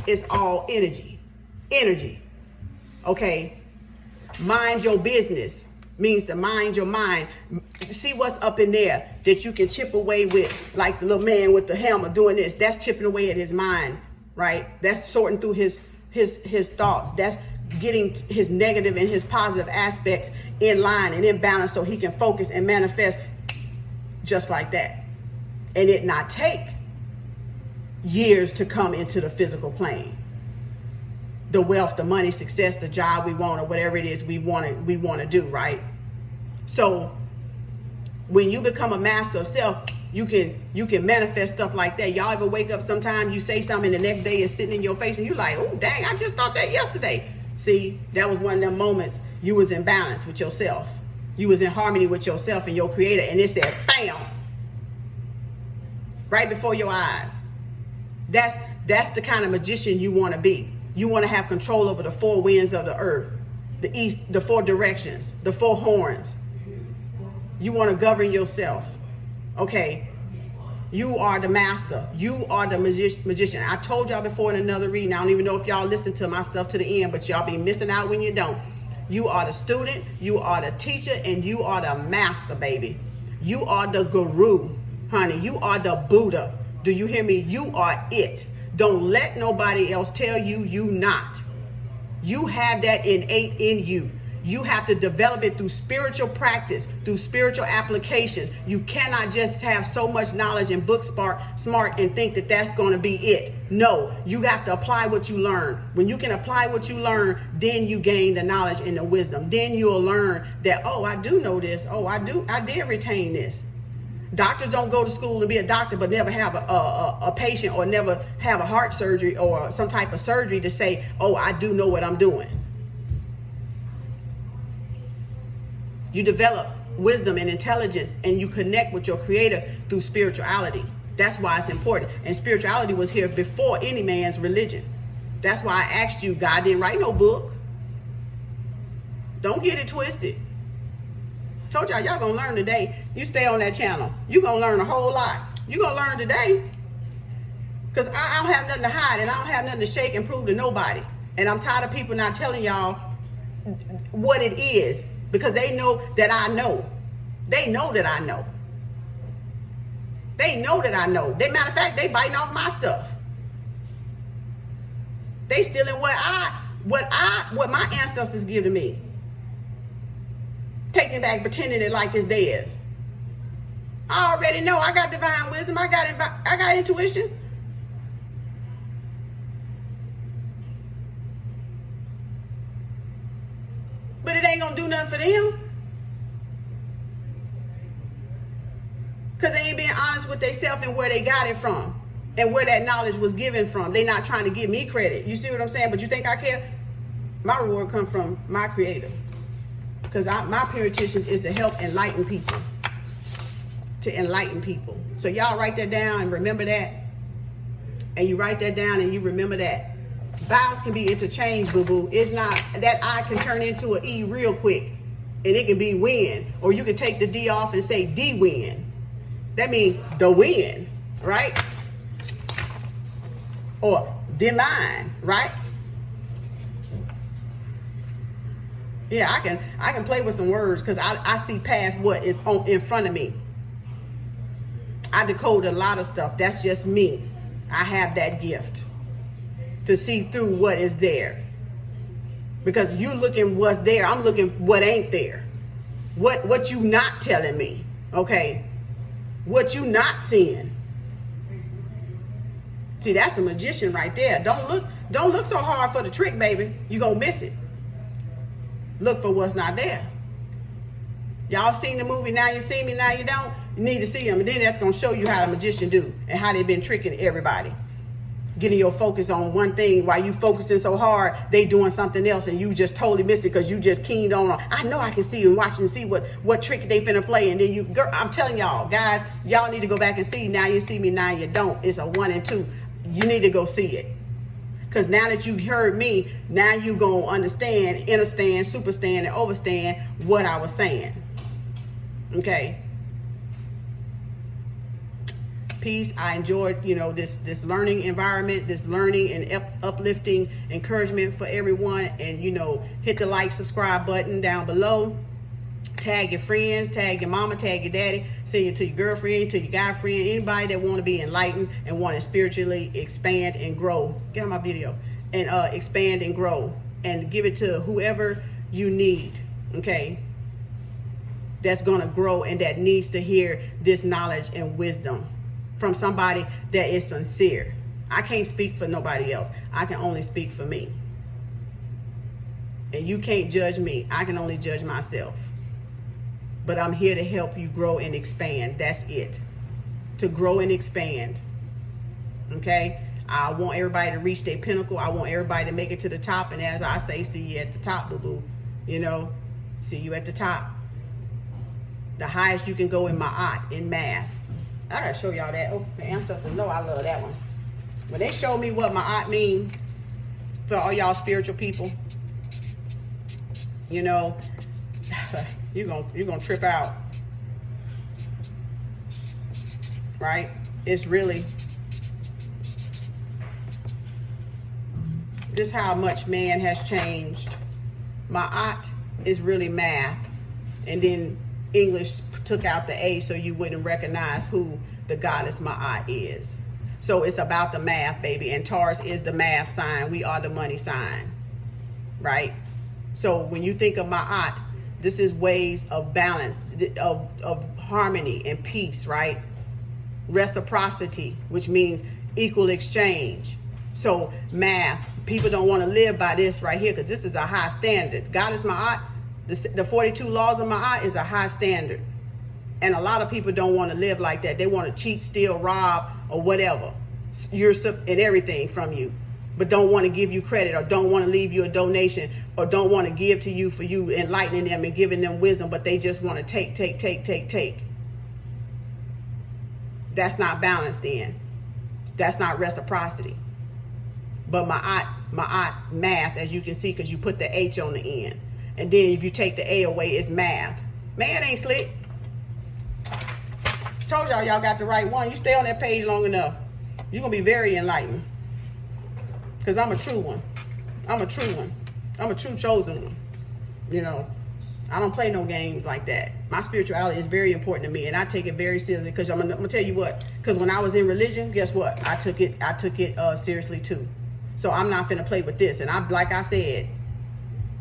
it's all energy. Energy. Okay? Mind your business means to mind your mind. See what's up in there that you can chip away with, like the little man with the hammer doing this. That's chipping away at his mind, right? That's sorting through his thoughts. That's getting his negative and his positive aspects in line and in balance, so he can focus and manifest just like that. And it not take years to come into the physical plane. The wealth, the money, success, the job we want, or whatever it is we want to do, right? So when you become a master of self, you can manifest stuff like that. Y'all ever wake up sometime, you say something, and the next day is sitting in your face, and you're like, oh, dang, I just thought that yesterday. See, that was one of them moments you was in balance with yourself. You was in harmony with yourself and your creator, and it said, bam, right before your eyes. That's the kind of magician you want to be. You want to have control over the four winds of the earth, the east, the four directions, the four horns. You want to govern yourself. Okay. You are the master. You are the magician. I told y'all before in another reading, I don't even know if y'all listen to my stuff to the end, but y'all be missing out when you don't. You are the student, you are the teacher, and you are the master, baby. You are the guru, honey. You are the Buddha. Do you hear me? You are it. Don't let nobody else tell you you not. You have that innate in you. You have to develop it through spiritual practice, through spiritual application. You cannot just have so much knowledge and book smart and think that that's going to be it. No, you have to apply what you learn. When you can apply what you learn, then you gain the knowledge and the wisdom. Then you'll learn that, oh, I do know this. Oh, I did retain this. Doctors don't go to school to be a doctor, but never have a patient, or never have a heart surgery or some type of surgery to say, oh, I do know what I'm doing. You develop wisdom and intelligence, and you connect with your creator through spirituality. That's why it's important. And spirituality was here before any man's religion. That's why I asked you, God didn't write no book. Don't get it twisted. Told y'all gonna learn today. You stay on that channel. You're gonna learn a whole lot. You're gonna learn today. Because I don't have nothing to hide, and I don't have nothing to shake and prove to nobody. And I'm tired of people not telling y'all what it is, because they know that I know. They know that I know. They know that I know. Matter of fact, they biting off my stuff. They stealing what my ancestors give to me. Taking back, pretending it like it's theirs. I already know. I got divine wisdom. I got intuition. But it ain't gonna do nothing for them. Because they ain't being honest with themselves and where they got it from. And where that knowledge was given from. They not trying to give me credit. You see what I'm saying? But you think I care? My reward comes from my creator. Because my pure intention is to help enlighten people. To enlighten people. So y'all write that down and remember that. And you write that down and you remember that. Vowels can be interchanged, boo-boo. It's not, that I can turn into an E real quick. And it can be win. Or you can take the D off and say D-win. That means the win, right? Or divine, right? Yeah, I can play with some words because I see past what is in front of me. I decode a lot of stuff. That's just me. I have that gift to see through what is there. Because you looking what's there, I'm looking what ain't there. What you not telling me, okay? What you not seeing. See, that's a magician right there. Don't look so hard for the trick, baby. You gonna miss it. Look for what's not there. Y'all seen the movie Now You See Me, Now You Don't? You need to see them. And then that's going to show you how the magician do and how they've been tricking everybody. Getting your focus on one thing while you focusing so hard, they doing something else and you just totally missed it because you just keened on. I know I can see and watch and see what trick they finna play. And then girl, I'm telling y'all, guys, y'all need to go back and see Now You See Me, Now You Don't. It's a 1 and 2. You need to go see it. Because now that you heard me, now you going to understand, understand, superstand, and overstand what I was saying. Okay. Peace. I enjoyed, this learning environment, this learning and uplifting encouragement for everyone. And, hit the like, subscribe button down below. Tag your friends, tag your mama, tag your daddy, send it to your girlfriend, to your guy friend, anybody that want to be enlightened and want to spiritually expand and grow. Get on my video. And expand and grow. And give it to whoever you need, okay? That's going to grow and that needs to hear this knowledge and wisdom from somebody that is sincere. I can't speak for nobody else. I can only speak for me. And you can't judge me. I can only judge myself. But I'm here to help you grow and expand. That's it. To grow and expand. Okay? I want everybody to reach their pinnacle. I want everybody to make it to the top. And as I say, see you at the top, boo-boo. See you at the top. The highest you can go in in math. I gotta show y'all that. Oh, the ancestors know I love that one. When they show me what my mean for all y'all spiritual people, you're gonna trip out, right? It's really this how much man has changed. My aunt is really math, and then English took out the A so you wouldn't recognize who the goddess Ma'at is. So it's about the math, baby. And Taurus is the math sign. We are the money sign, right? So when you think of Ma'at, this is ways of balance, of harmony and peace, right? Reciprocity, which means equal exchange. So math, people don't want to live by this right here because this is a high standard. Goddess Ma'at, the 42 laws of Ma'at is a high standard. And a lot of people don't want to live like that. They want to cheat, steal, rob, or whatever. And everything from you. But don't want to give you credit or don't want to leave you a donation or don't want to give to you for you enlightening them and giving them wisdom, but they just want to take. That's not balance then. That's not reciprocity. But Ma'at, math, as you can see, because you put the H on the end. And then if you take the A away, it's math. Man ain't slick. Told y'all got the right one. You stay on that page long enough, you're going to be very enlightened. Because I'm a true one. I'm a true chosen one. I don't play no games like that. My spirituality is very important to me, and I take it very seriously, because I'm gonna tell you what, because when I was in religion, guess what? I took it seriously too. So I'm not finna play with this. And like I said,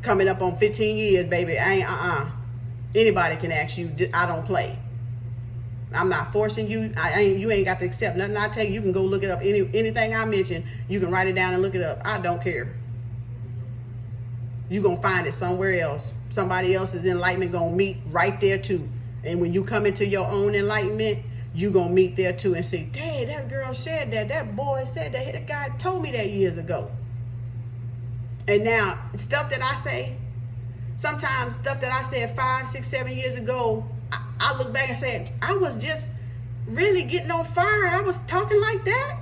coming up on 15 years, baby, I ain't, anybody can ask you, I don't play. I'm not forcing you. You ain't got to accept nothing I tell you. You can go look it up. Anything I mention, you can write it down and look it up. I don't care. You're going to find it somewhere else. Somebody else's enlightenment going to meet right there too. And when you come into your own enlightenment, you're going to meet there too and say, dang, that girl said that. That boy said that. That guy told me that years ago. And now, stuff that I say, sometimes stuff that I said 5, 6, 7 years ago, I look back and say, I was just really getting on fire. I was talking like that.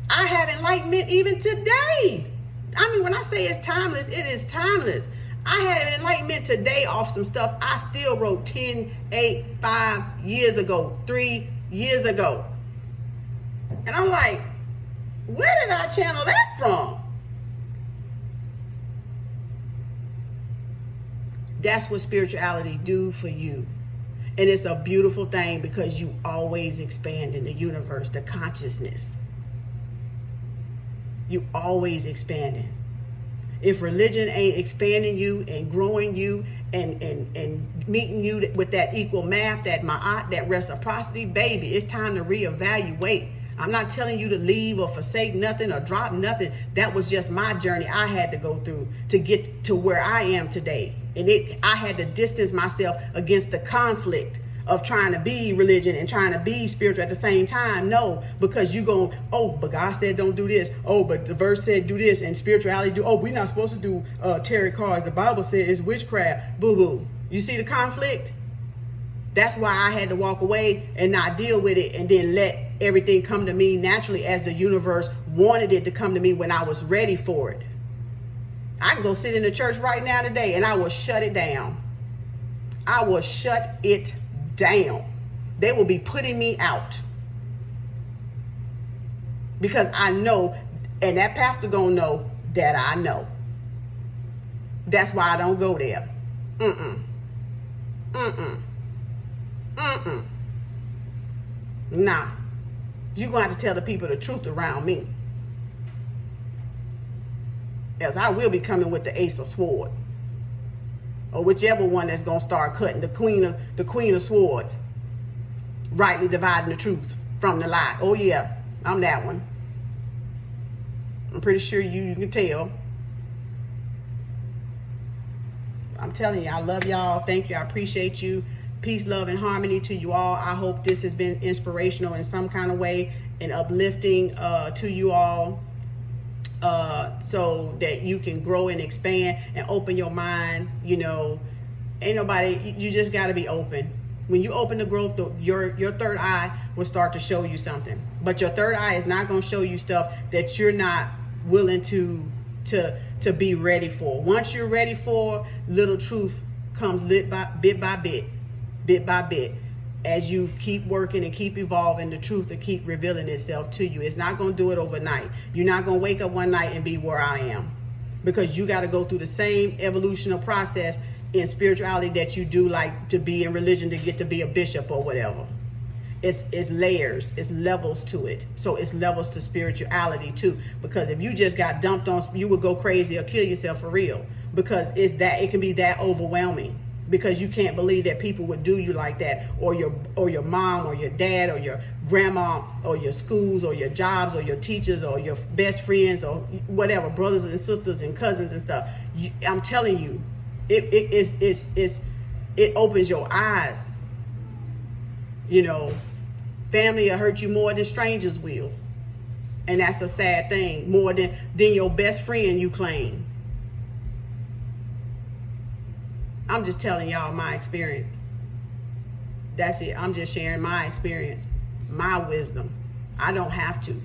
I have enlightenment even today. I mean, when I say it's timeless, it is timeless. I had enlightenment today off some stuff I still wrote 10, 8, 5 years ago, 3 years ago. And I'm like, where did I channel that from? That's what spirituality do for you. And it's a beautiful thing, because you always expand in the universe, the consciousness. You always expanding. If religion ain't expanding you and growing you and meeting you with that equal math, that ma'at, that reciprocity, baby, it's time to reevaluate. I'm not telling you to leave or forsake nothing or drop nothing. That was just my journey I had to go through to get to where I am today. And I had to distance myself against the conflict of trying to be religion and trying to be spiritual at the same time. No, because you go, oh, but God said don't do this. Oh, but the verse said do this, and spirituality do. Oh, we're not supposed to do tarot cards. The Bible said it's witchcraft. Boo boo. You see the conflict? That's why I had to walk away and not deal with it, and then let everything come to me naturally as the universe wanted it to come to me when I was ready for it. I can go sit in the church right now today and I will shut it down. I will shut it down. They will be putting me out. Because I know, and that pastor gonna know that I know. That's why I don't go there. Nah. You're gonna have to tell the people the truth around me. Else I will be coming with the Ace of Swords, or whichever one that's gonna start cutting, the Queen of Swords, rightly dividing the truth from the lie. Oh yeah, I'm that one. I'm pretty sure you can tell. I'm telling you, I love y'all. Thank you. I appreciate you. Peace, love, and harmony to you all. I hope this has been inspirational in some kind of way and uplifting to you all. So that you can grow and expand and open your mind. You know, ain't nobody, you just got to be open. When you open the growth, your third eye will start to show you something. But your third eye is not going to show you stuff that you're not willing to be ready for. Once you're ready for, little truth comes bit by bit. As you keep working and keep evolving, the truth will keep revealing itself to you. It's not going to do it overnight. You're not going to wake up one night and be where I am, because you got to go through the same evolutional process in spirituality that you do, like to be in religion to get to be a bishop or whatever. It's layers, it's levels to it. So it's levels to spirituality too, because if you just got dumped on, you would go crazy or kill yourself for real, because it can be that overwhelming. Because you can't believe that people would do you like that, or your mom or your dad or your grandma or your schools or your jobs or your teachers or your best friends or whatever, brothers and sisters and cousins and stuff. I'm telling you, it opens your eyes. You know, family will hurt you more than strangers will, and that's a sad thing, more than your best friend you claim. I'm just telling y'all my experience. That's it. I'm just sharing my experience, my wisdom. I don't have to.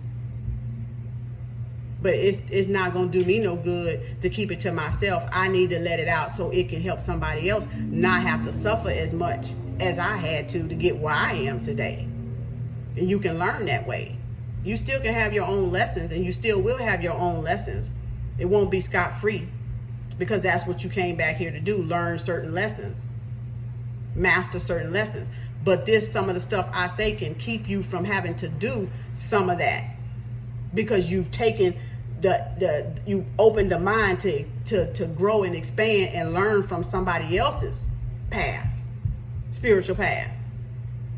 But it's not going to do me no good to keep it to myself. I need to let it out so it can help somebody else not have to suffer as much as I had to get where I am today. And you can learn that way. You still can have your own lessons, and you still will have your own lessons. It won't be scot-free. Because that's what you came back here to do, learn certain lessons. master certain lessons. But some of the stuff I say can keep you from having to do some of that, because you've taken you opened the mind to grow and expand and learn from somebody else's path, spiritual path.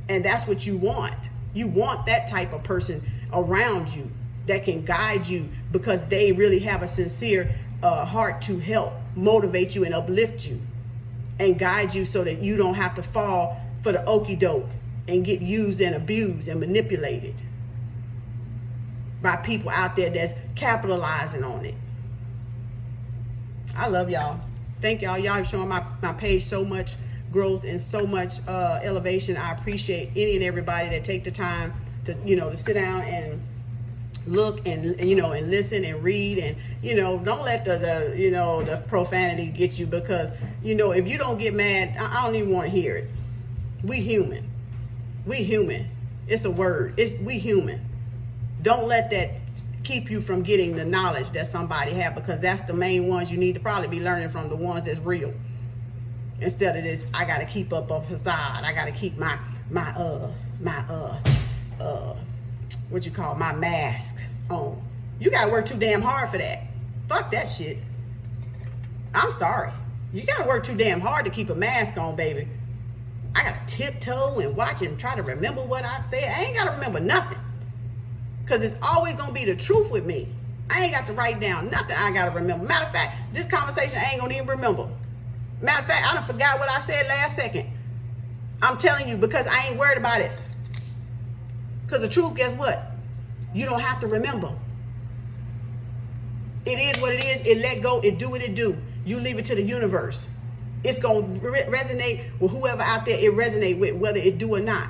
And that's what you want. You want that type of person around you that can guide you, because they really have a sincere heart to help motivate you and uplift you and guide you, so that you don't have to fall for the okie doke and get used and abused and manipulated by people out there that's capitalizing on it. I love y'all. Thank y'all. Y'all are showing my page so much growth and so much elevation. I appreciate any and everybody that take the time to, to sit down and look and and listen and read, and don't let the profanity get you, because if you don't get mad, I don't even want to hear it. We human. It's a word. We human. Don't let that keep you from getting the knowledge that somebody have, because that's the main ones you need to probably be learning from, the ones that's real. Instead of this, I gotta keep up a facade. I gotta keep my mask on. You gotta work too damn hard for that. Fuck that shit. I'm sorry. You gotta work too damn hard to keep a mask on, baby. I gotta tiptoe and watch and try to remember what I said. I ain't gotta remember nothing, because it's always gonna be the truth with me. I ain't got to write down nothing I gotta remember. Matter of fact, this conversation I ain't gonna even remember. Matter of fact, I done forgot what I said last second. I'm telling you, because I ain't worried about it. Because the truth, guess what? You don't have to remember. It is what it is. It let go. It do what it do. You leave it to the universe. It's going to resonate with whoever out there it resonate with, whether it do or not.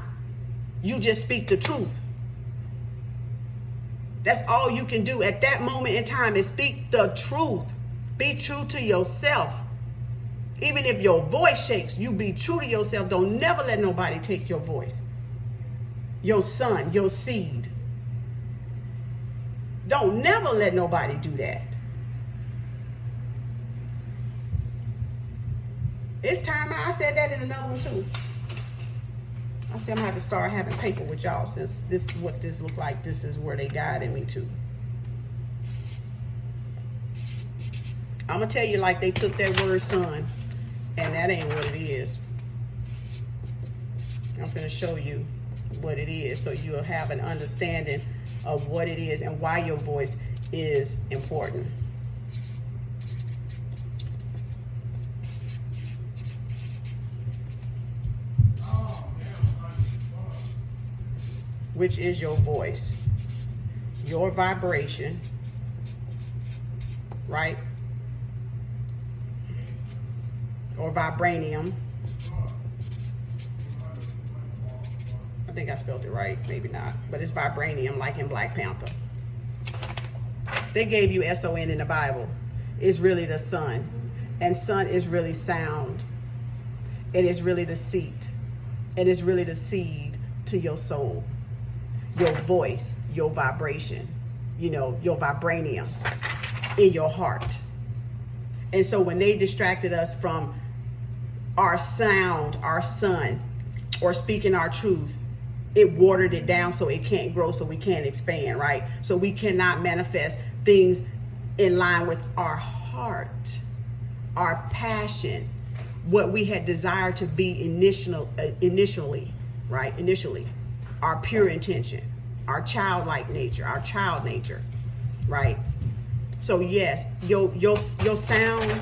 You just speak the truth. That's all you can do at that moment in time, is speak the truth. Be true to yourself. Even if your voice shakes, you be true to yourself. Don't never let nobody take your voice. Your son, your seed. Don't never let nobody do that. It's time. I said that in another one too. I said I'm gonna have to start having paper with y'all, since this is what this look like. This is where they guided me to. I'm gonna tell you, like, they took that word son, and that ain't what it is. I'm gonna show you what it is, so you'll have an understanding of what it is and why your voice is important. Which is your voice, your vibration, right? Or vibranium. I think I spelled it right, maybe not, but it's vibranium, like in Black Panther. They gave you S-O-N in the Bible. It's really the sun, and sun is really sound. It is really the seat. It is really the seed to your soul, your voice, your vibration, your vibranium in your heart. And so when they distracted us from our sound, our sun, or speaking our truth, it watered it down so it can't grow, so we can't expand, right? So we cannot manifest things in line with our heart, our passion, what we had desired to be initially, right? Initially, our pure intention, our childlike nature, our child nature, right? So yes, your sound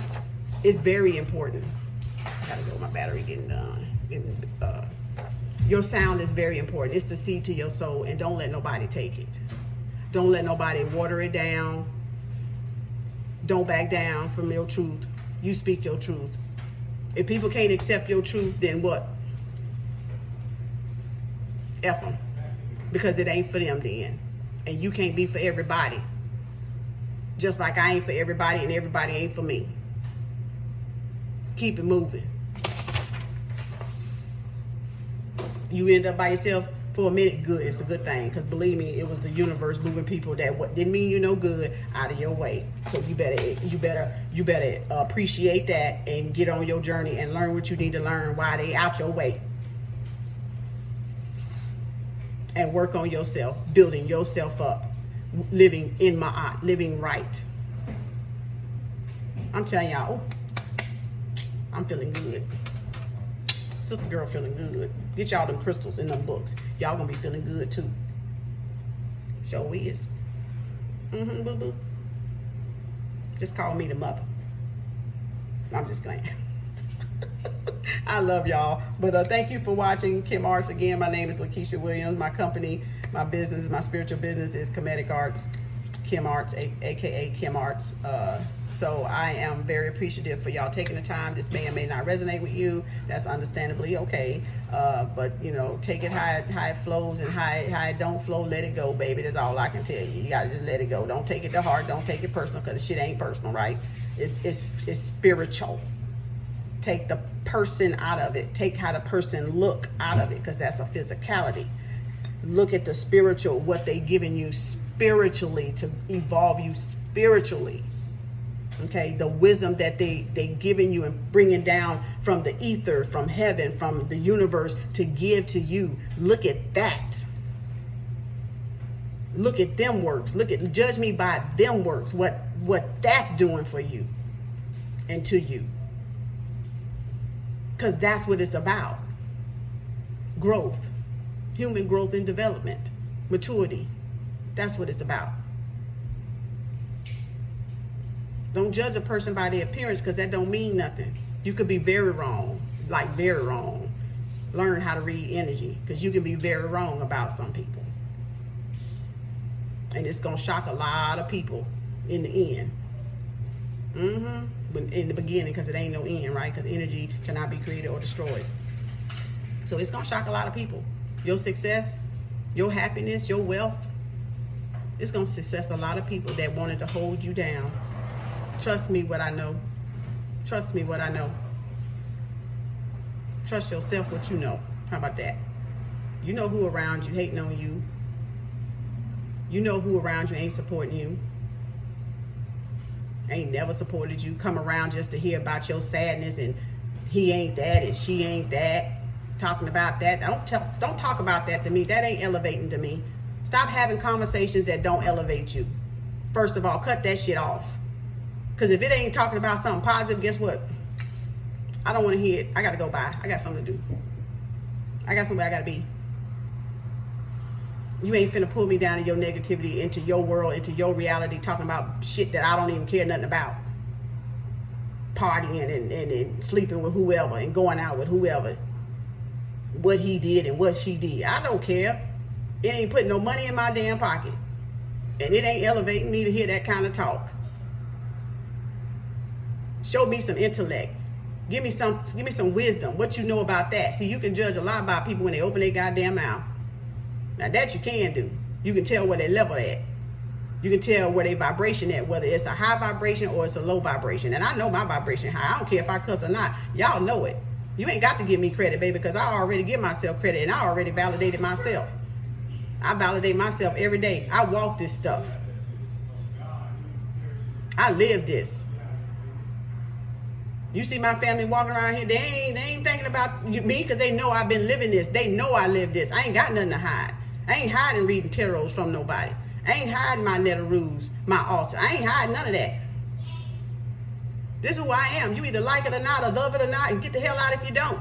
is very important. I gotta go, my battery getting done. Your sound is very important. It's the seed to your soul, and don't let nobody take it. Don't let nobody water it down. Don't back down from your truth. You speak your truth. If people can't accept your truth, then what? F them. Because it ain't for them then. And you can't be for everybody. Just like I ain't for everybody and everybody ain't for me. Keep it moving. You end up by yourself, for a minute, good. It's a good thing, because believe me, it was the universe moving people that what didn't mean you no good out of your way. So you better appreciate that and get on your journey and learn what you need to learn while they out your way. And work on yourself, building yourself up, living in my living right. I'm telling y'all, I'm feeling good. Sister girl feeling good. Get y'all them crystals in them books. Y'all gonna be feeling good too. Sure is. Boo boo. Just call me the mother. I'm just playing. I love y'all. But thank you for watching KemArts. Again, my name is Lakeisha Williams. My company, my business, my spiritual business is kemeticarts, KemArts, aka KemArts. So I am very appreciative for y'all taking the time. This may or may not resonate with you. That's understandably okay. But you know, take it how it flows, and how it don't flow, let it go, baby. That's all I can tell you. You gotta just let it go. Don't take it to heart. Don't take it personal, because shit ain't personal, right? It's spiritual. Take the person out of it. Take how the person look out of it, because that's a physicality. Look at the spiritual, what they giving you spiritually to evolve you spiritually. Okay, the wisdom that they giving you and bringing down from the ether, from heaven, from the universe to give to you. Look at that. Look at them works. Judge me by them works. What that's doing for you and to you. Because that's what it's about. Growth, human growth and development, maturity. That's what it's about. Don't judge a person by their appearance, because that don't mean nothing. You could be very wrong, like very wrong. Learn how to read energy, because you can be very wrong about some people. And it's going to shock a lot of people in the end. But in the beginning, because it ain't no end, right? Because energy cannot be created or destroyed. So it's going to shock a lot of people. Your success, your happiness, your wealth, it's going to success a lot of people that wanted to hold you down. Trust me what I know. Trust me what I know. Trust yourself what you know. How about that? You know who around you hating on you. You know who around you ain't supporting you. Ain't never supported you. Come around just to hear about your sadness, and he ain't that and she ain't that. Talking about that. Don't talk about that to me. That ain't elevating to me. Stop having conversations that don't elevate you. First of all, cut that shit off. Because if it ain't talking about something positive, guess what? I don't want to hear it. I got to go by. I got something to do. I got somewhere I got to be. You ain't finna pull me down in your negativity, into your world, into your reality, talking about shit that I don't even care nothing about. Partying and sleeping with whoever and going out with whoever. What he did and what she did. I don't care. It ain't putting no money in my damn pocket. And it ain't elevating me to hear that kind of talk. Show me some intellect. Give me some wisdom. What you know about that? See, you can judge a lot about people when they open their goddamn mouth. Now that you can do. You can tell where they level at. You can tell where they vibration at, whether it's a high vibration or it's a low vibration. And I know my vibration high. I don't care if I cuss or not. Y'all know it. You ain't got to give me credit, baby, because I already give myself credit, and I already validated myself. I validate myself every day. I walk this stuff. I live this. You see my family walking around here, they ain't thinking about me, because they know I've been living this. They know I live this. I ain't got nothing to hide. I ain't hiding reading tarots from nobody. I ain't hiding my Netaroos, my altar. I ain't hiding none of that. This is who I am. You either like it or not, or love it or not, and get the hell out if you don't.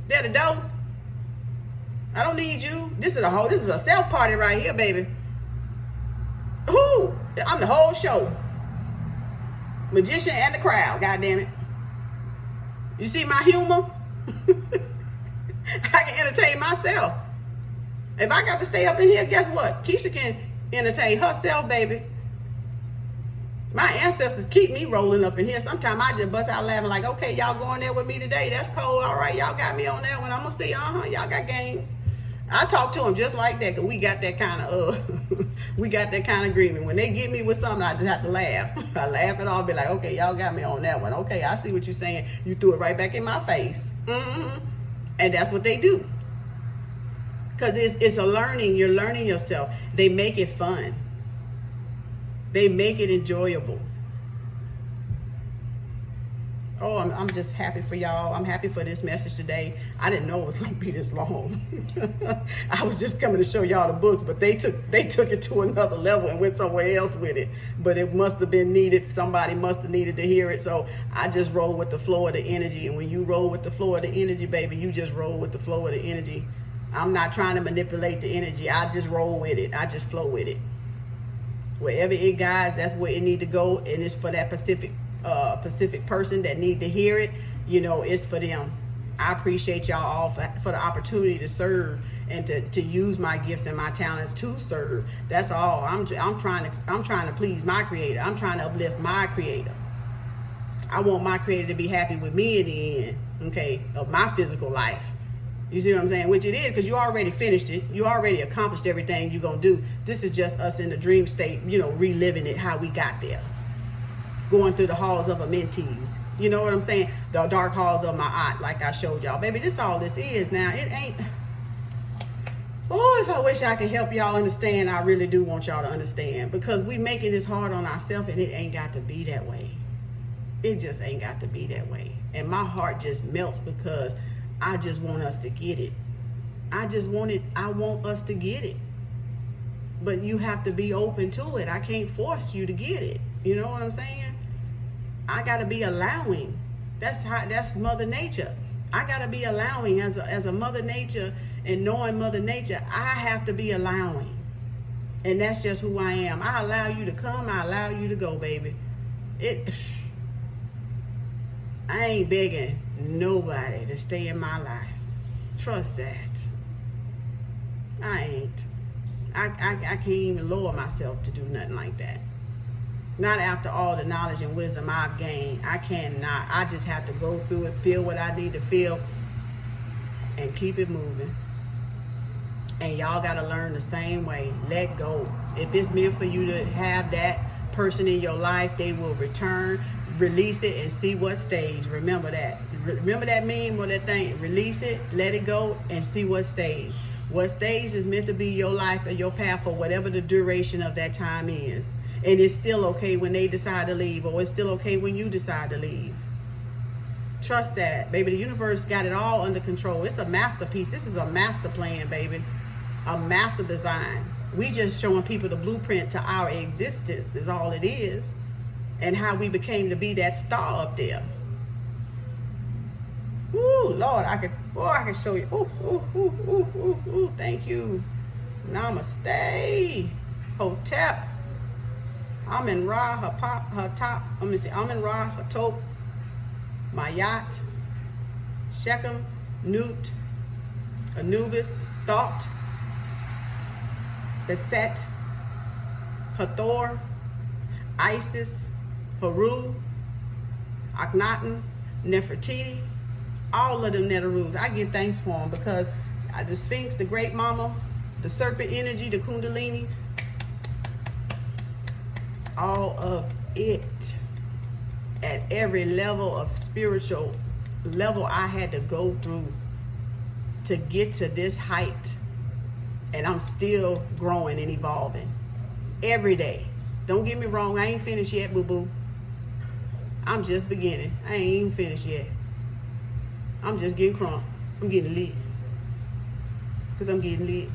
There the door. I don't need you. This is a self party right here, baby. Who? I'm the whole show. Magician and the crowd, goddamn it. You see my humor? I can entertain myself. If I got to stay up in here, guess what? Keisha can entertain herself, baby. My ancestors keep me rolling up in here. Sometimes I just bust out laughing like, okay, y'all going there with me today? That's cold. All right, y'all got me on that one. I'm going to see, y'all got games. I talk to them just like that, because we got that kind of we got that kind of agreement. When they get me with something, I just have to laugh. I laugh it all, be like, okay, y'all got me on that one. Okay, I see what you're saying. You threw it right back in my face. And that's what they do. Because it's a learning. You're learning yourself. They make it fun. They make it enjoyable. Oh, I'm just happy for y'all. I'm happy for this message today. I didn't know it was going to be this long. I was just coming to show y'all the books, but they took it to another level and went somewhere else with it. But it must have been needed. Somebody must have needed to hear it. So I just roll with the flow of the energy. And when you roll with the flow of the energy, baby, you just roll with the flow of the energy. I'm not trying to manipulate the energy. I just roll with it. I just flow with it. Wherever it guides, that's where it need to go. And it's for that specific person that need to hear it. You know, it's for them. I appreciate y'all all for the opportunity to serve and to use my gifts and my talents to serve. That's all. I'm trying to please my creator. I'm trying to uplift my creator. I want my creator to be happy with me in the end, okay, of my physical life. You see what I'm saying? Which it is, because you already finished it. You already accomplished everything you're going to do. This is just us in the dream state, you know, reliving it, how we got there. Going through the halls of a mentees. You know what I'm saying? The dark halls of my aunt, like I showed y'all. Baby, this all this is now. It ain't. Oh, if I wish I could help y'all understand, I really do want y'all to understand. Because we making this hard on ourselves, and it ain't got to be that way. It just ain't got to be that way. And my heart just melts because I just want us to get it. I want us to get it. But you have to be open to it. I can't force you to get it. You know what I'm saying? I gotta be allowing. That's Mother Nature. I gotta be allowing as a Mother Nature, and knowing Mother Nature, I have to be allowing. And that's just who I am. I allow you to come, I allow you to go, baby. I ain't begging nobody to stay in my life. Trust that. I ain't. I can't even lower myself to do nothing like that. Not after all the knowledge and wisdom I've gained. I cannot. I just have to go through it, feel what I need to feel, and keep it moving. And y'all got to learn the same way. Let go. If it's meant for you to have that person in your life, they will return. Release it and see what stays. Remember that. Remember that meme or that thing. Release it, let it go, and see what stays. What stays is meant to be your life or your path for whatever the duration of that time is. And it's still okay when they decide to leave, or it's still okay when you decide to leave. Trust that, baby. The universe got it all under control. It's a masterpiece. This is a master plan, baby. A master design. We just showing people the blueprint to our existence is all it is. And how we became to be that star up there. Ooh, Lord, I can show you. Ooh, thank you. Namaste. Hotep. Amen Ra, Hatop. Let me see. Amen Ra, Hatop. Mayat. Shechem. Nut. Anubis. Thought. Beset. Hathor. Isis. Haru, Akhenaten, Nefertiti, all of them Netarus. I give thanks for them because the Sphinx, the Great Mama, the Serpent Energy, the Kundalini, all of it at every level of spiritual level I had to go through to get to this height. And I'm still growing and evolving every day. Don't get me wrong, I ain't finished yet, boo-boo. I'm just beginning. I ain't even finished yet. I'm just getting crunk. I'm getting lit. Because I'm getting lit.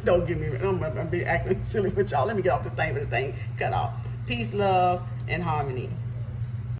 Don't get me wrong. I'm be acting silly with y'all. Let me get off this thing cut off. Peace, love, and harmony.